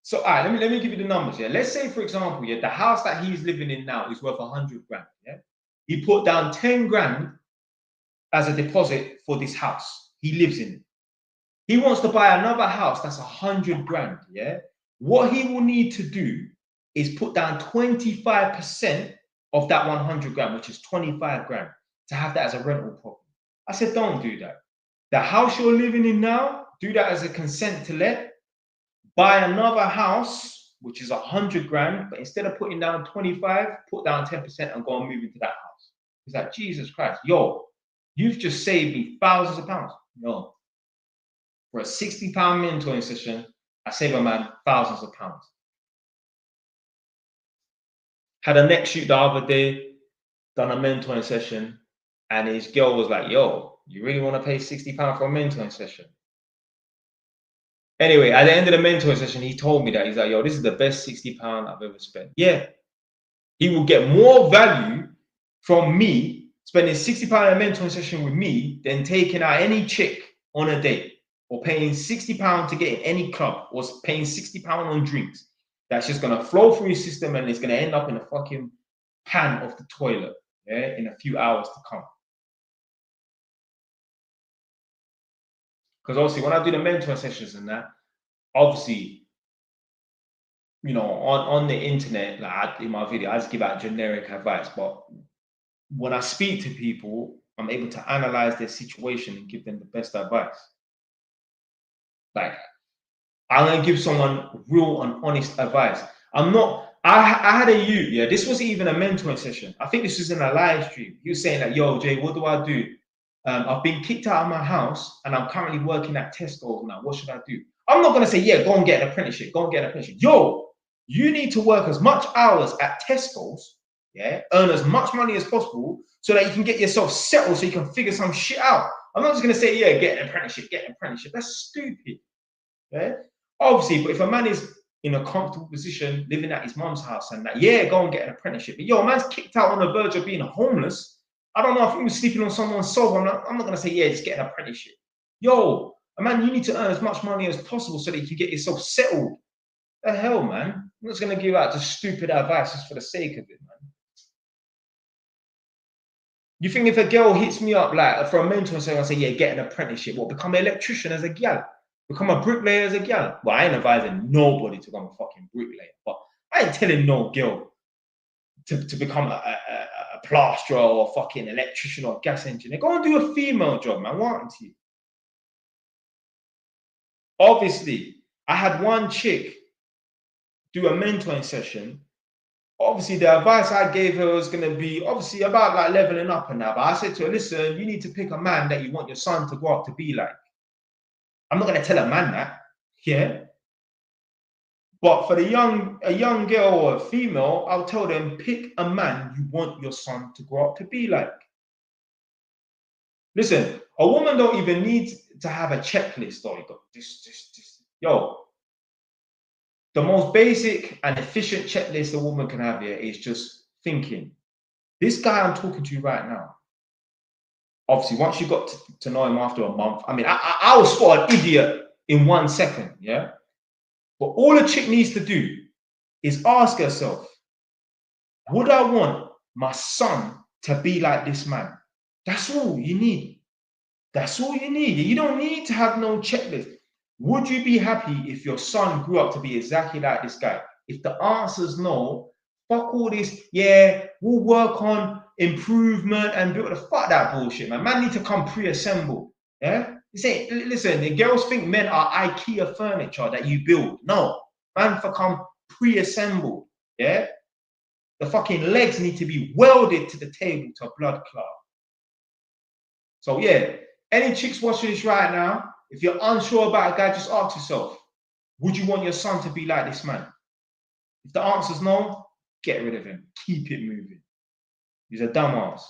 So, all right, let me give you the numbers. Yeah, let's say, for example, yeah, the house that he's living in now is worth 100 grand. Yeah, he put down 10 grand as a deposit for this house. He lives in it. He wants to buy another house that's 100 grand. Yeah, what he will need to do is put down 25% of that 100 grand, which is 25 grand, to have that as a rental property. I said, don't do that. The house you're living in now, do that as a consent to let. Buy another house, which is 100 grand, but instead of putting down 25, put down 10% and go and move into that house. It's like, Jesus Christ, yo, you've just saved me thousands of pounds. No. For a £60 mentoring session, I save a man thousands of pounds. Had a neck shoot the other day, done a mentoring session, and his girl was like, yo, you really want to pay £60 for a mentoring session? Anyway, at the end of the mentoring session, he told me that he's like, yo, this is the best £60 I've ever spent. Yeah. He will get more value from me spending £60 a mentoring session with me than taking out any chick on a date or paying £60 to get in any club or paying £60 on drinks. That's just going to flow through your system and it's going to end up in a fucking pan of the toilet, yeah, in a few hours to come. Because obviously, when I do the mentoring sessions and that, obviously, you know, on the internet, like in my video, I just give out generic advice. But when I speak to people, I'm able to analyze their situation and give them the best advice. Like, I'm gonna give someone real and honest advice. I'm not. I had a youth. Yeah, this wasn't even a mentoring session. I think this was in a live stream. He was saying like, "Yo, Jay, what do I do? I've been kicked out of my house, and I'm currently working at Tesco now. What should I do?" I'm not gonna say, "Yeah, go and get an apprenticeship. Go and get an apprenticeship." Yo, you need to work as much hours at Tesco's, yeah, earn as much money as possible, so that you can get yourself settled, so you can figure some shit out. I'm not just gonna say, "Yeah, get an apprenticeship. Get an apprenticeship." That's stupid. Yeah. Obviously, but if a man is in a comfortable position, living at his mum's house, and that, yeah, go and get an apprenticeship. But yo, a man's kicked out on the verge of being homeless. I don't know if he was sleeping on someone's sofa. I'm not gonna say, yeah, just get an apprenticeship. Yo, a man, you need to earn as much money as possible so that you can get yourself settled. The hell, man. I'm not gonna give out just stupid advice just for the sake of it, man. You think if a girl hits me up like for a mentor and say, yeah, get an apprenticeship, what, become an electrician as a gal? Become a bricklayer as a gal? Well, I ain't advising nobody to become a fucking bricklayer, but I ain't telling no girl to become a plasterer or a fucking electrician or gas engineer. Go and do a female job, man. What to you? Obviously, I had one chick do a mentoring session. Obviously, the advice I gave her was going to be obviously about like leveling up and that. But I said to her, listen, you need to pick a man that you want your son to grow up to be like. I'm not going to tell a man that, yeah. But for a young girl or a female, I'll tell them, pick a man you want your son to grow up to be like. Listen, a woman don't even need to have a checklist. Or you got this. Yo, the most basic and efficient checklist a woman can have here is just thinking. This guy I'm talking to right now, obviously, once you got to know him after a month, I mean, I will spot an idiot in 1 second, yeah? But all a chick needs to do is ask herself, would I want my son to be like this man? That's all you need. That's all you need. You don't need to have no checklist. Would you be happy if your son grew up to be exactly like this guy? If the answer is no, fuck all this, yeah, we'll work on improvement and build. Fuck that bullshit, man. Man need to come pre-assembled. Yeah? Listen, the girls think men are IKEA furniture that you build. No, man for come pre-assembled. Yeah? The fucking legs need to be welded to the table to a blood clot. So yeah, any chicks watching this right now, if you're unsure about a guy, just ask yourself, would you want your son to be like this man? If the answer is no, get rid of him. Keep it moving. He's a dumbass.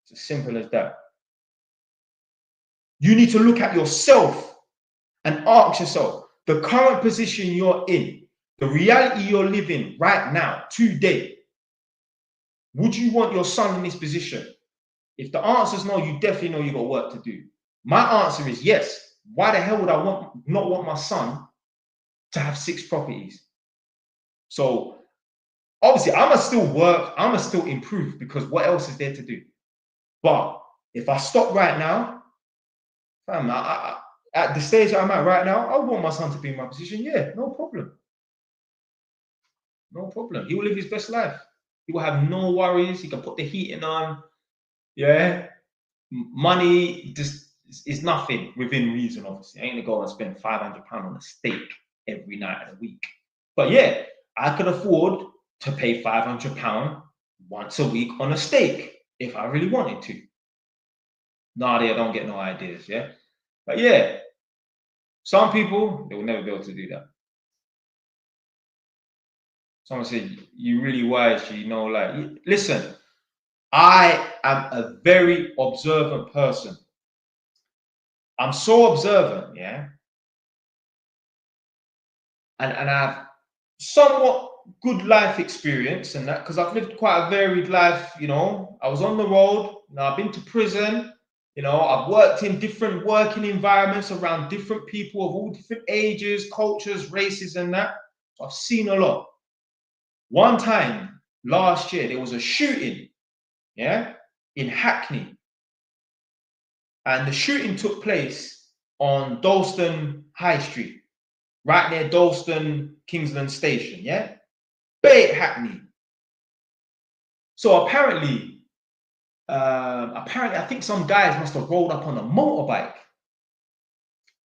It's as simple as that. You need to look at yourself and ask yourself, the current position you're in, the reality you're living right now, today, would you want your son in this position? If the answer is no, you definitely know you got work to do. My answer is yes. Why the hell would I not want my son to have 6 properties? So obviously, I'm gonna still work, I'm gonna still improve, because what else is there to do? But if I stop right now, fam, at the stage I'm at right now, I want my son to be in my position. Yeah, no problem. No problem. He will live his best life. He will have no worries. He can put the heating on. Yeah. Money just is nothing within reason, obviously. I ain't gonna go and spend £500 on a steak every night of the week. But yeah, I could afford to pay £500 once a week on a steak if I really wanted to. Nadia, don't get no ideas, yeah? But yeah, some people, they will never be able to do that. Someone said, you really wise, you know, like, listen, I am a very observant person. I'm so observant, yeah? And I've somewhat good life experience and that, because I've lived quite a varied life, you know. I was on the road, you know, I've been to prison, you know, I've worked in different working environments around different people of all different ages, cultures, races, and that. So I've seen a lot. One time last year, there was a shooting, yeah, in Hackney. And the shooting took place on Dalston High Street. right near Dalston, Kingsland Station, yeah? Bait Hackney. So apparently, I think some guys must have rolled up on a motorbike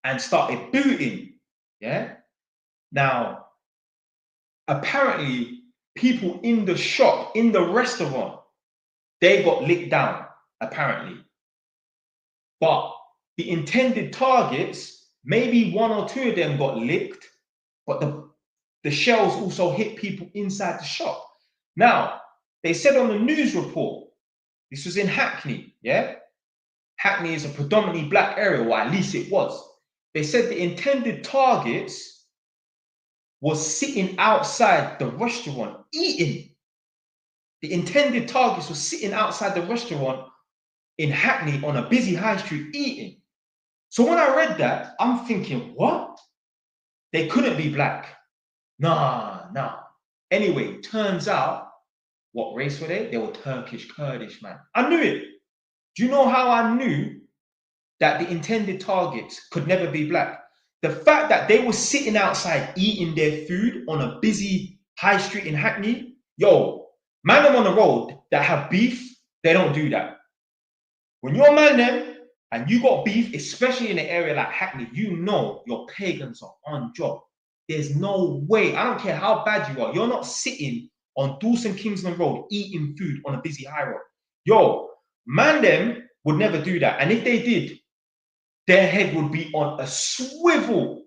and started booting, yeah? Now, apparently, people in the shop, in the restaurant, they got licked down, apparently. But the intended targets, maybe one or two of them got licked, but the shells also hit people inside the shop. Now, they said on the news report, this was in Hackney, yeah? Hackney is a predominantly black area, or at least it was. They said the intended targets was sitting outside the restaurant eating. The intended targets were sitting outside the restaurant in Hackney on a busy high street eating. So when I read that, I'm thinking, what? They couldn't be black. Nah. Anyway, turns out, what race were they? They were Turkish Kurdish, man. I knew it. Do you know how I knew that the intended targets could never be black? The fact that they were sitting outside eating their food on a busy high street in Hackney, yo, man them on the road that have beef, they don't do that. When you're man them and you got beef, especially in an area like Hackney, you know your pagans are on job. There's no way, I don't care how bad you are, you're not sitting on Dawson Kingsland Road eating food on a busy high road. Yo, man them would never do that. And if they did, their head would be on a swivel.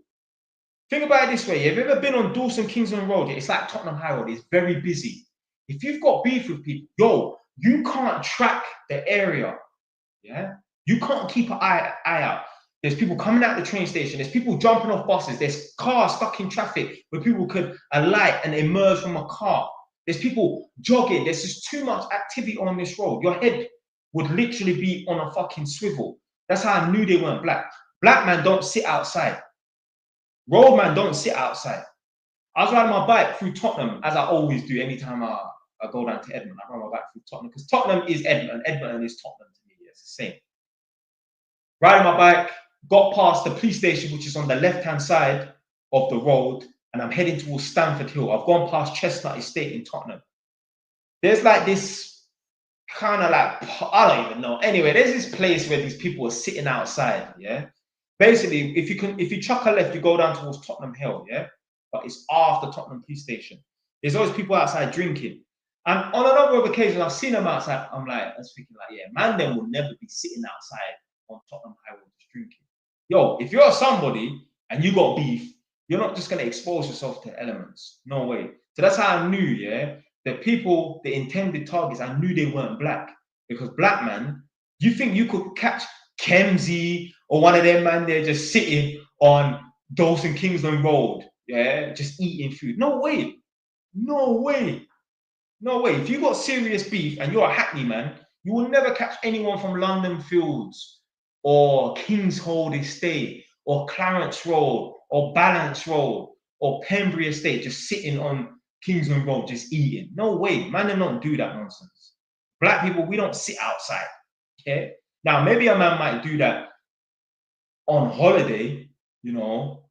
Think about it this way. Have you ever been on Dawson Kingsland Road? It's like Tottenham High Road. It's very busy. If you've got beef with people, yo, you can't track the area. Yeah, you can't keep an eye out. There's people coming out the train station. There's people jumping off buses. There's cars stuck in traffic where people could alight and emerge from a car. There's people jogging. There's just too much activity on this road. Your head would literally be on a fucking swivel. That's how I knew they weren't black. Black man don't sit outside. Road man don't sit outside. I was riding my bike through Tottenham, as I always do anytime I go down to Edmonton. I ride my bike through Tottenham because Tottenham is Edmonton. Edmonton is Tottenham to me. It's the same. Riding my bike, got past the police station, which is on the left-hand side of the road, and I'm heading towards Stamford Hill. I've gone past Chestnut Estate in Tottenham. There's like this kind of like, I don't even know. Anyway, there's this place where these people are sitting outside, yeah? Basically, if you chuck a left, you go down towards Tottenham Hill, yeah? But it's after Tottenham Police Station. There's always people outside drinking. And on a number of occasions, I've seen them outside. I was thinking like, yeah, man, them will never be sitting outside on Tottenham High Road just drinking. Yo, if you're somebody and you got beef, you're not just going to expose yourself to elements. No way. So that's how I knew, yeah, that people, the intended targets, I knew they weren't black. Because black man, you think you could catch Kemsey or one of them man there just sitting on Dawson Kingsland Road, yeah, just eating food? No way. No way. No way. If you got serious beef and you're a Hackney man, you will never catch anyone from London Fields or Kingshold Estate or Clarence Road or Balance Road or Pembury Estate just sitting on Kingsland Road just eating. No way. Man, they don't do that nonsense. Black people, we don't sit outside. Okay. Now, maybe a man might do that on holiday, you know,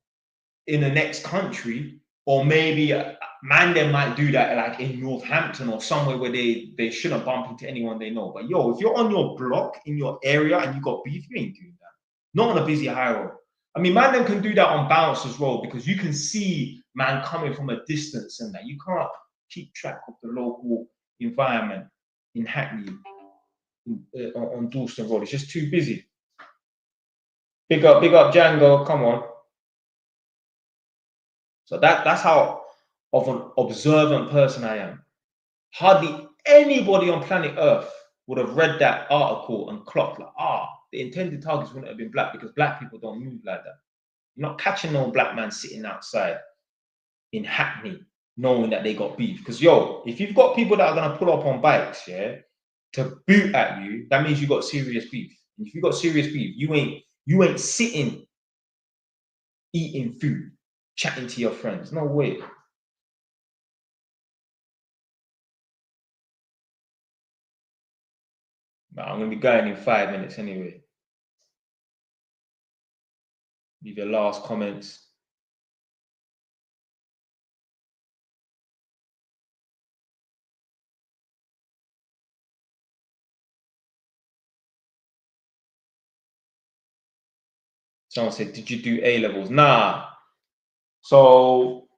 in the next country, or maybe a man they might do that like in Northampton or somewhere where they shouldn't bump into anyone they know. But yo, if you're on your block in your area and you got beef, you ain't doing that. Not on a busy high road. I mean, man, them can do that on Bouncers Road because you can see man coming from a distance and that you can't keep track of the local environment in Hackney on Dalston Road. It's just too busy. Big up Django. Come on. So that's how of an observant person I am. Hardly anybody on planet Earth would have read that article and clocked like, the intended targets wouldn't have been black because black people don't move like that. You're not catching no black man sitting outside in Hackney knowing that they got beef. Because yo, if you've got people that are gonna pull up on bikes, yeah, to boot at you, that means you got serious beef. And if you got serious beef, you ain't sitting eating food, chatting to your friends. No way. I'm going to be going in 5 minutes anyway. Leave your last comments. Someone said, did you do A levels? Nah. So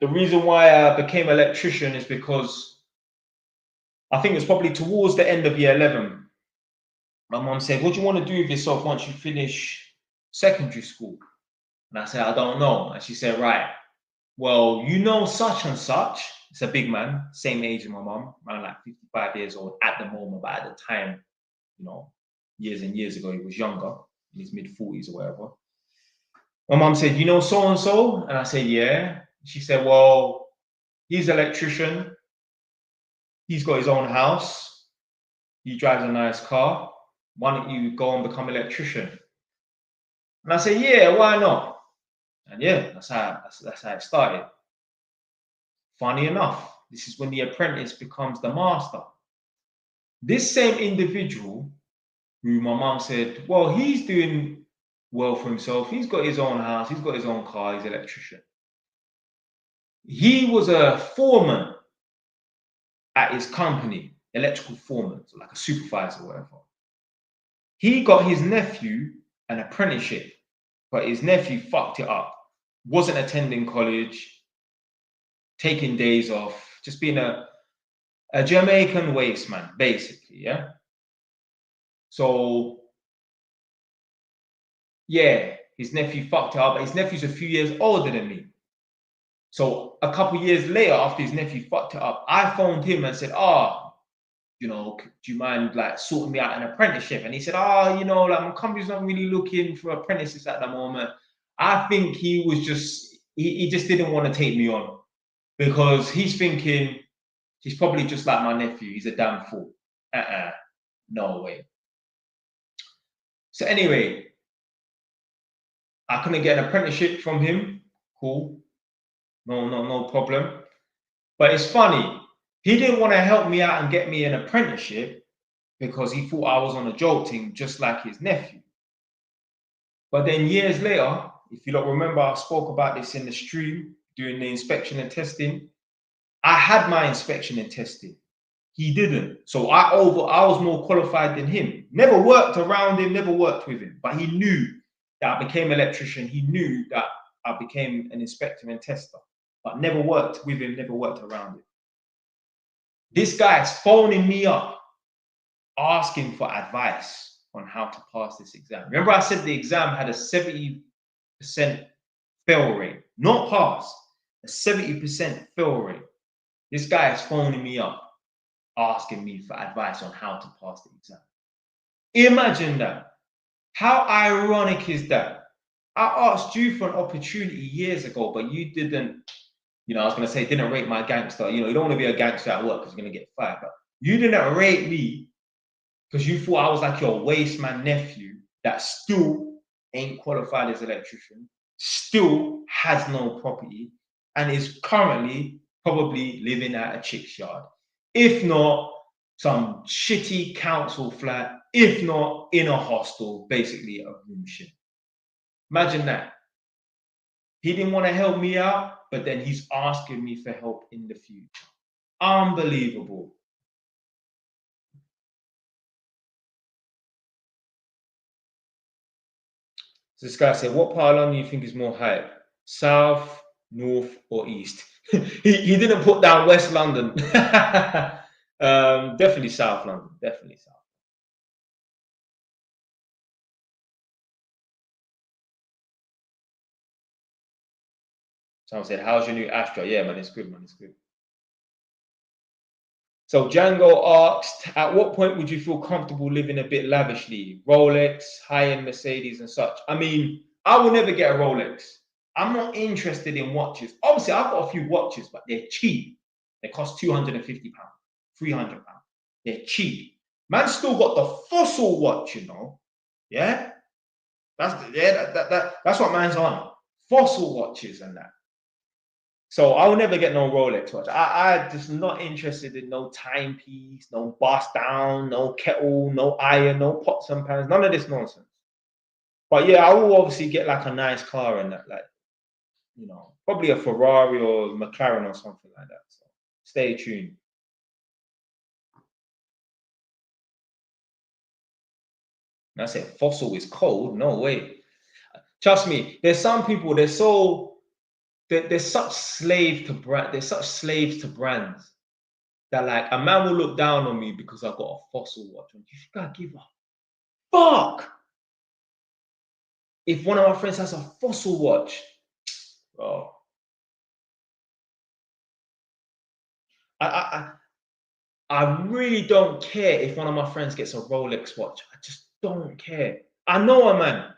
the reason why I became an electrician is because I think it was probably towards the end of year 11. My mom said, what do you want to do with yourself once you finish secondary school? And I said, I don't know. And she said, right, well, you know such and such. It's a big man, same age as my mom, around like 55 years old at the moment, but at the time, you know, years and years ago, he was younger, in his mid-40s or whatever. My mom said, you know so-and-so? And I said, yeah. She said, well, he's an electrician. He's got his own house. He drives a nice car. Why don't you go and become an electrician? And I said, yeah, why not? And yeah, that's how it started. Funny enough, this is when the apprentice becomes the master. This same individual who my mom said, well, he's doing well for himself. He's got his own house. He's got his own car. He's an electrician. He was a foreman at his company, electrical foreman, so like a supervisor or whatever. He got his nephew an apprenticeship, but his nephew fucked it up. Wasn't attending college, taking days off, just being a Jamaican waste man, basically, yeah? So, yeah, his nephew fucked it up, but his nephew's a few years older than me. So a couple years later, after his nephew fucked it up, I phoned him and said, you know, do you mind like sorting me out an apprenticeship? And he said, you know, like my company's not really looking for apprentices at the moment. I think he was just, he just didn't want to take me on because he's thinking he's probably just like my nephew. He's a damn fool. No way. So anyway, I couldn't get an apprenticeship from him. Cool. No problem. But it's funny. He didn't want to help me out and get me an apprenticeship because he thought I was on a joke team, just like his nephew. But then years later, if you don't remember, I spoke about this in the stream during the inspection and testing. I had my inspection and testing. He didn't. So I was more qualified than him. Never worked around him, never worked with him. But he knew that I became an electrician. He knew that I became an inspector and tester. But never worked with him, never worked around him. This guy is phoning me up, asking for advice on how to pass this exam. Remember I said the exam had a 70% fail rate, not pass, a 70% fail rate. This guy is phoning me up, asking me for advice on how to pass the exam. Imagine that. How ironic is that? I asked you for an opportunity years ago, but you didn't, you know, I was going to say, didn't rate my gangster. You know, you don't want to be a gangster at work because you're going to get fired. But you didn't rate me because you thought I was like your waste man nephew that still ain't qualified as an electrician, still has no property, and is currently probably living at a chick's yard. If not, some shitty council flat, if not in a hostel, basically a room shit. Imagine that. He didn't want to help me out, but then he's asking me for help in the future. Unbelievable. So this guy said, what part of London do you think is more hype? South, north, or east? he didn't put down West London. Definitely South London. Definitely South. Someone said, how's your new Astra? Yeah, man, it's good, man. It's good. So Django asked, at what point would you feel comfortable living a bit lavishly? Rolex, high-end Mercedes and such. I mean, I will never get a Rolex. I'm not interested in watches. Obviously, I've got a few watches, but they're cheap. They cost £250, £300. They're cheap. Man still got the Fossil watch, you know. Yeah? That's what man's on. Fossil watches and that. So I'll never get no Rolex watch. I just not interested in no timepiece, no bust down, no kettle, no iron, no pots and pans, none of this nonsense. But yeah, I will obviously get like a nice car and that, like, you know, probably a Ferrari or McLaren or something like that. So stay tuned. And I said, Fossil is cold? No way. Trust me, there's some people, they're such slaves to brand, they're such slaves to brands that like a man will look down on me because I've got a Fossil watch. And you think I give a fuck if one of my friends has a Fossil watch? Bro. I really don't care if one of my friends gets a Rolex watch. I just don't care. I know a man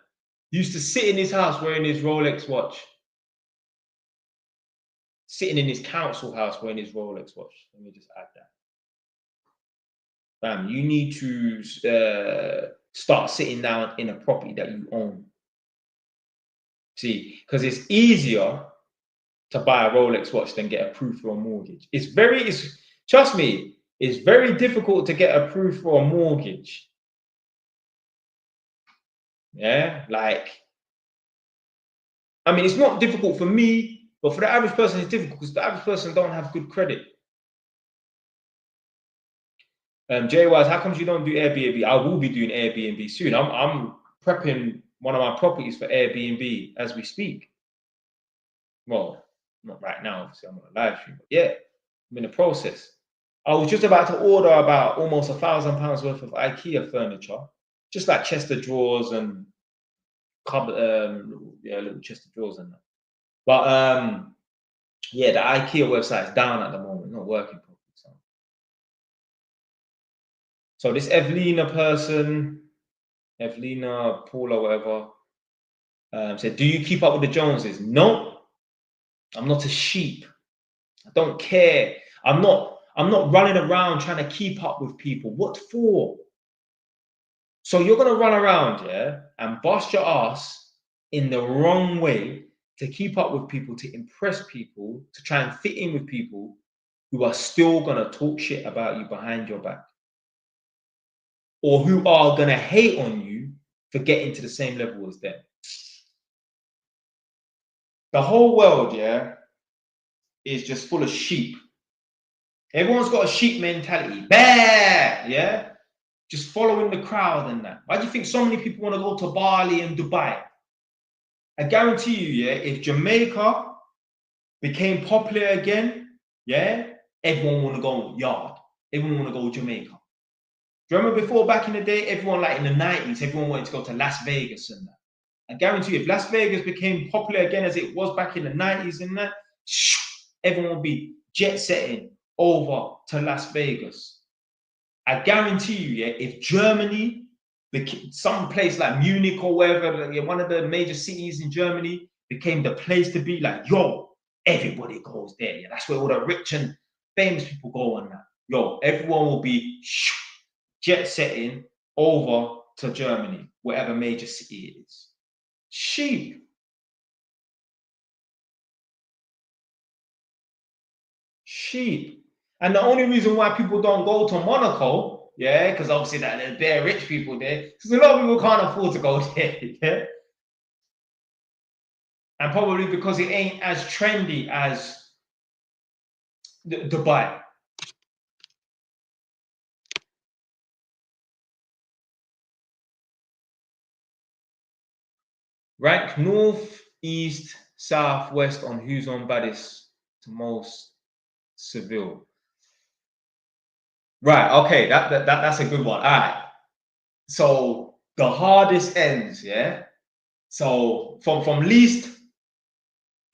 used to sit in his house wearing his Rolex watch. Sitting in his council house wearing his Rolex watch. Let me just add that. Bam, you need to start sitting down in a property that you own. See, because it's easier to buy a Rolex watch than get approved for a mortgage. Trust me, it's very difficult to get approved for a mortgage. Yeah, like, I mean, it's not difficult for me, but for the average person, it's difficult because the average person don't have good credit. Jay Wise, how come you don't do Airbnb? I will be doing Airbnb soon. I'm prepping one of my properties for Airbnb as we speak. Well, not right now, obviously, I'm on a live stream, but yeah, I'm in the process. I was just about to order about almost £1,000 worth of IKEA furniture, just like chest of drawers and cupboard, little chest of drawers and that. But yeah, the IKEA website is down at the moment, not working properly. So this Evelina person, Evelina, Paula, whatever, said, "Do you keep up with the Joneses?" No, I'm not a sheep. I don't care. I'm not running around trying to keep up with people. What for? So you're gonna run around, yeah, and bust your ass in the wrong way to keep up with people, to impress people, to try and fit in with people who are still gonna talk shit about you behind your back, or who are gonna hate on you for getting to the same level as them. The whole world, yeah, is just full of sheep. Everyone's got a sheep mentality. Bah! Yeah? Just following the crowd and that. Why do you think so many people want to go to Bali and Dubai? I guarantee you, yeah, if Jamaica became popular again, yeah, everyone want to go yard. Everyone want to go Jamaica. Do you remember before, back in the day, everyone, like in the 90s, everyone wanted to go to Las Vegas and that. I guarantee you, if Las Vegas became popular again as it was back in the 90s and that, everyone would be jet setting over to Las Vegas. I guarantee you, yeah, if Germany, some place like Munich or wherever, one of the major cities in Germany became the place to be, like, yo, everybody goes there. Yeah, that's where all the rich and famous people go on that. Yo, everyone will be jet setting over to Germany, whatever major city it is. Sheep. Sheep. And the only reason why people don't go to Monaco, yeah, because obviously that there's bare rich people there, because a lot of people can't afford to go there, yeah. And probably because it ain't as trendy as Dubai. Rank north, east, south, west on who's on baddest to most Seville. Right, okay, that's a good one. All right. So the hardest ends, yeah. So from least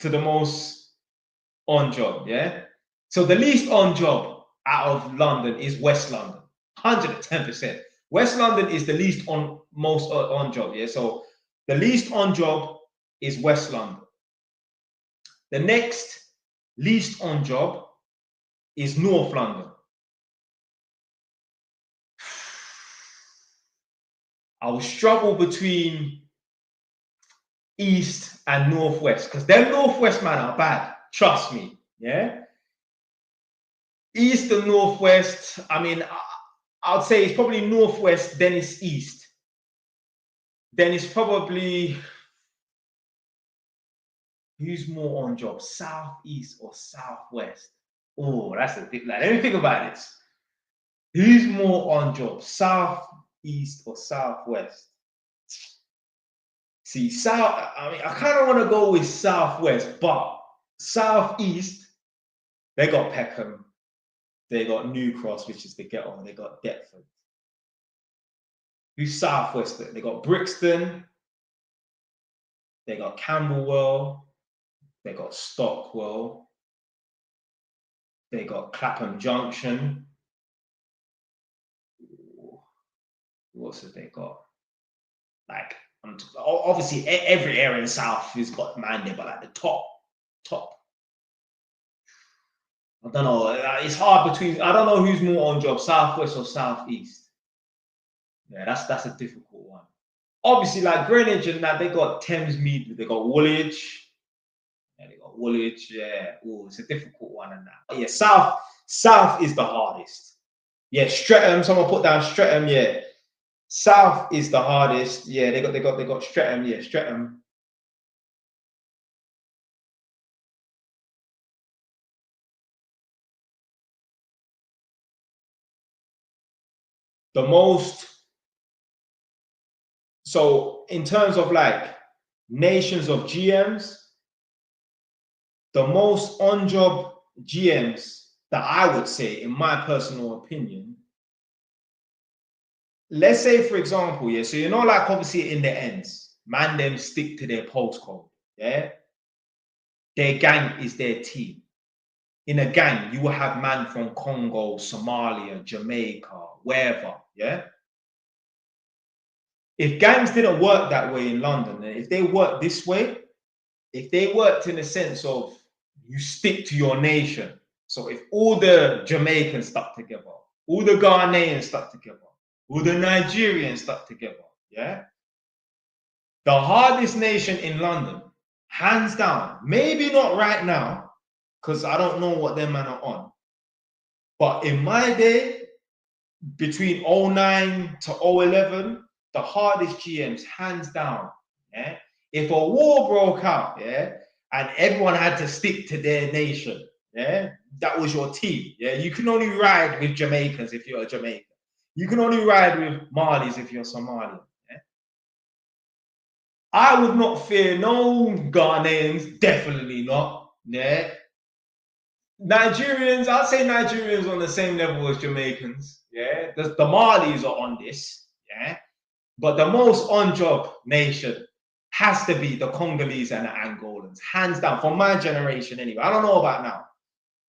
to the most on job, yeah. So the least on job out of London is West London, 110%. West London is the least on most on job, yeah. So the least on job is West London. The next least on job is North London. I will struggle between East and Northwest because them Northwest man are bad. Trust me, yeah. East and Northwest, I mean, I'd say it's probably Northwest, then it's East. Then it's probably, who's more on job, Southeast or Southwest? Oh, that's a bit like, let me think about this. Who's more on job, Southeast or Southwest? See, South, I mean, I kind of want to go with Southwest, but Southeast, they got Peckham, they got New Cross, which is the ghetto, they got Deptford. Who's Southwest? They got Brixton, they got Camberwell, they got Stockwell, they got Clapham Junction. Who else have they got? Like, obviously, every area in South has got man there, but like the top. I don't know. It's hard between. I don't know who's more on job, Southwest or Southeast. Yeah, that's a difficult one. Obviously, like Greenwich and that, they got Thamesmead, they got Woolwich. Yeah, they got Woolwich. Yeah, oh, it's a difficult one and that. But yeah, South is the hardest. Yeah, Streatham. Someone put down Streatham. Yeah, South is the hardest. Yeah, they got Streatham. Yeah, Streatham. The most. So in terms of like nations of GMs, the most on-job GMs that I would say, in my personal opinion, let's say, for example, yeah, so you know, like obviously in the ends, man, them stick to their postcode, yeah? Their gang is their team. In a gang, you will have man from Congo, Somalia, Jamaica, wherever, yeah? If gangs didn't work that way in London, if they worked this way, if they worked in the sense of you stick to your nation, so if all the Jamaicans stuck together, all the Ghanaians stuck together, all the Nigerians stuck together, yeah? The hardest nation in London, hands down, maybe not right now, because I don't know what them men are on. But in my day, between 09 to 011, the hardest GMs, hands down, yeah? If a war broke out, yeah, and everyone had to stick to their nation, yeah, that was your team, yeah. You can only ride with Jamaicans if you're a Jamaican. You can only ride with Malis if you're Somalian. Yeah? I would not fear no Ghanaians, definitely not. Yeah. Nigerians, I'd say Nigerians on the same level as Jamaicans. Yeah. The Malis are on this. Yeah. But the most on-job nation has to be the Congolese and the Angolans, hands down, for my generation anyway. I don't know about now.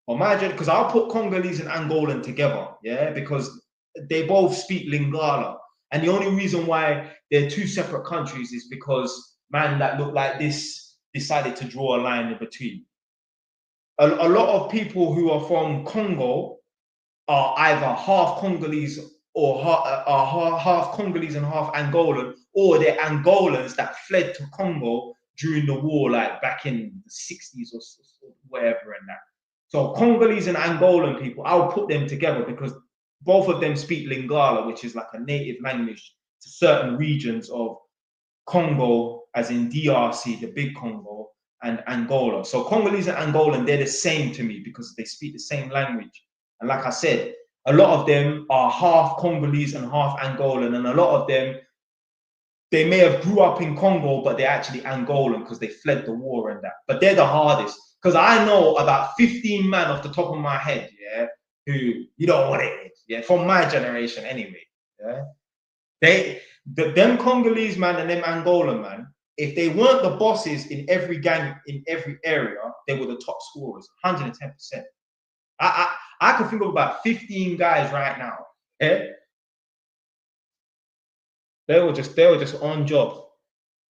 For my generation, because I'll put Congolese and Angolan together, yeah, because they both speak Lingala. And the only reason why they're two separate countries is because man that looked like this decided to draw a line in between. A lot of people who are from Congo are either half Congolese or half Congolese and half Angolan, or they're Angolans that fled to Congo during the war, like back in the 60s or whatever and that. So Congolese and Angolan people, I'll put them together because both of them speak Lingala, which is like a native language to certain regions of Congo, as in DRC, the big Congo, and Angola. So Congolese and Angolan, they're the same to me because they speak the same language. And like I said, a lot of them are half Congolese and half Angolan, and a lot of them, they may have grew up in Congo, but they're actually Angolan because they fled the war and that. But they're the hardest because I know about 15 men off the top of my head, yeah, who you don't want it, yeah, from my generation anyway, yeah. Them Congolese man and them Angolan man, if they weren't the bosses in every gang in every area, they were the top scorers, 110%. I can think of about 15 guys right now. Yeah? They were just on job.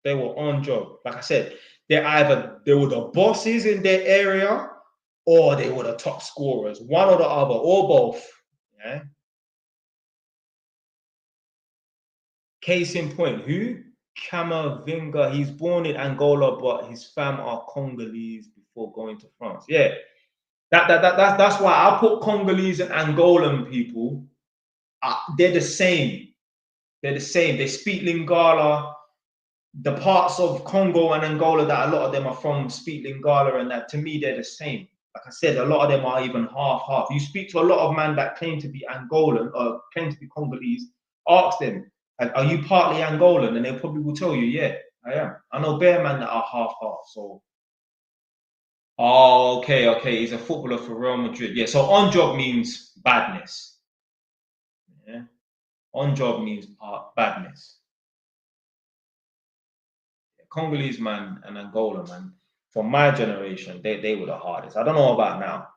They were on job. Like I said, they were the bosses in their area or they were the top scorers, one or the other, or both. Yeah. Case in point, who? Camavinga. He's born in Angola, but his fam are Congolese before going to France. Yeah. That's why I put Congolese and Angolan people. They're the same. They're the same. They speak Lingala. The parts of Congo and Angola that a lot of them are from speak Lingala, and that to me they're the same. Like I said, a lot of them are even half. You speak to a lot of men that claim to be Angolan or claim to be Congolese, ask them, are you partly Angolan? And they probably will tell you, yeah. I am. I know bare man that are half. So, oh, okay. He's a footballer for Real Madrid. Yeah. So on job means badness. Yeah. On job means badness. Congolese man and Angola man, from my generation, they were the hardest. I don't know about now.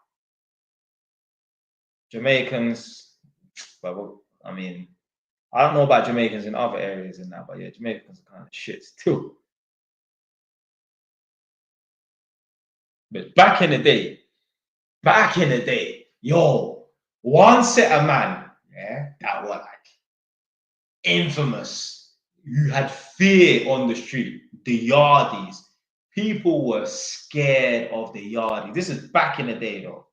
Jamaicans, but I mean, I don't know about Jamaicans in other areas and that, but yeah, Jamaicans are kind of shit still. But back in the day, yo, one set of man, yeah, that were like infamous. You had fear on the street. The yardies. People were scared of the yardies. This is back in the day, though.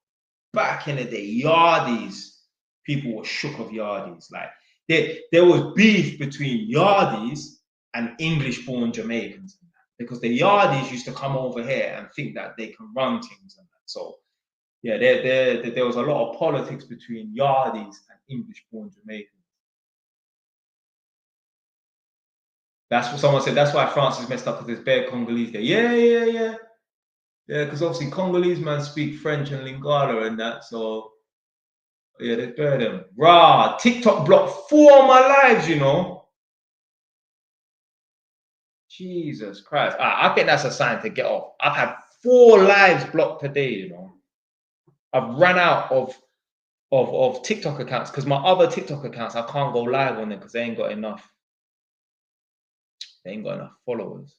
Back in the day, yardies. People were shook of yardies. Like there was beef between yardies and English-born Jamaicans because the yardies used to come over here and think that they can run things and that. So yeah, there was a lot of politics between yardies and English-born Jamaicans. That's what someone said. That's why France is messed up because there's bare Congolese there. Yeah. Yeah, because obviously Congolese man speak French and Lingala and that. So yeah, there's bare them. Rah, TikTok blocked 4 of my lives, you know. Jesus Christ. I think that's a sign to get off. I've had 4 lives blocked today, you know. I've run out of TikTok accounts because my other TikTok accounts I can't go live on them because they ain't got enough. They ain't got enough followers.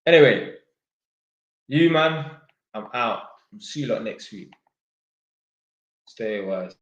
Anyway, you man, I'm out. See you lot next week. Stay wise.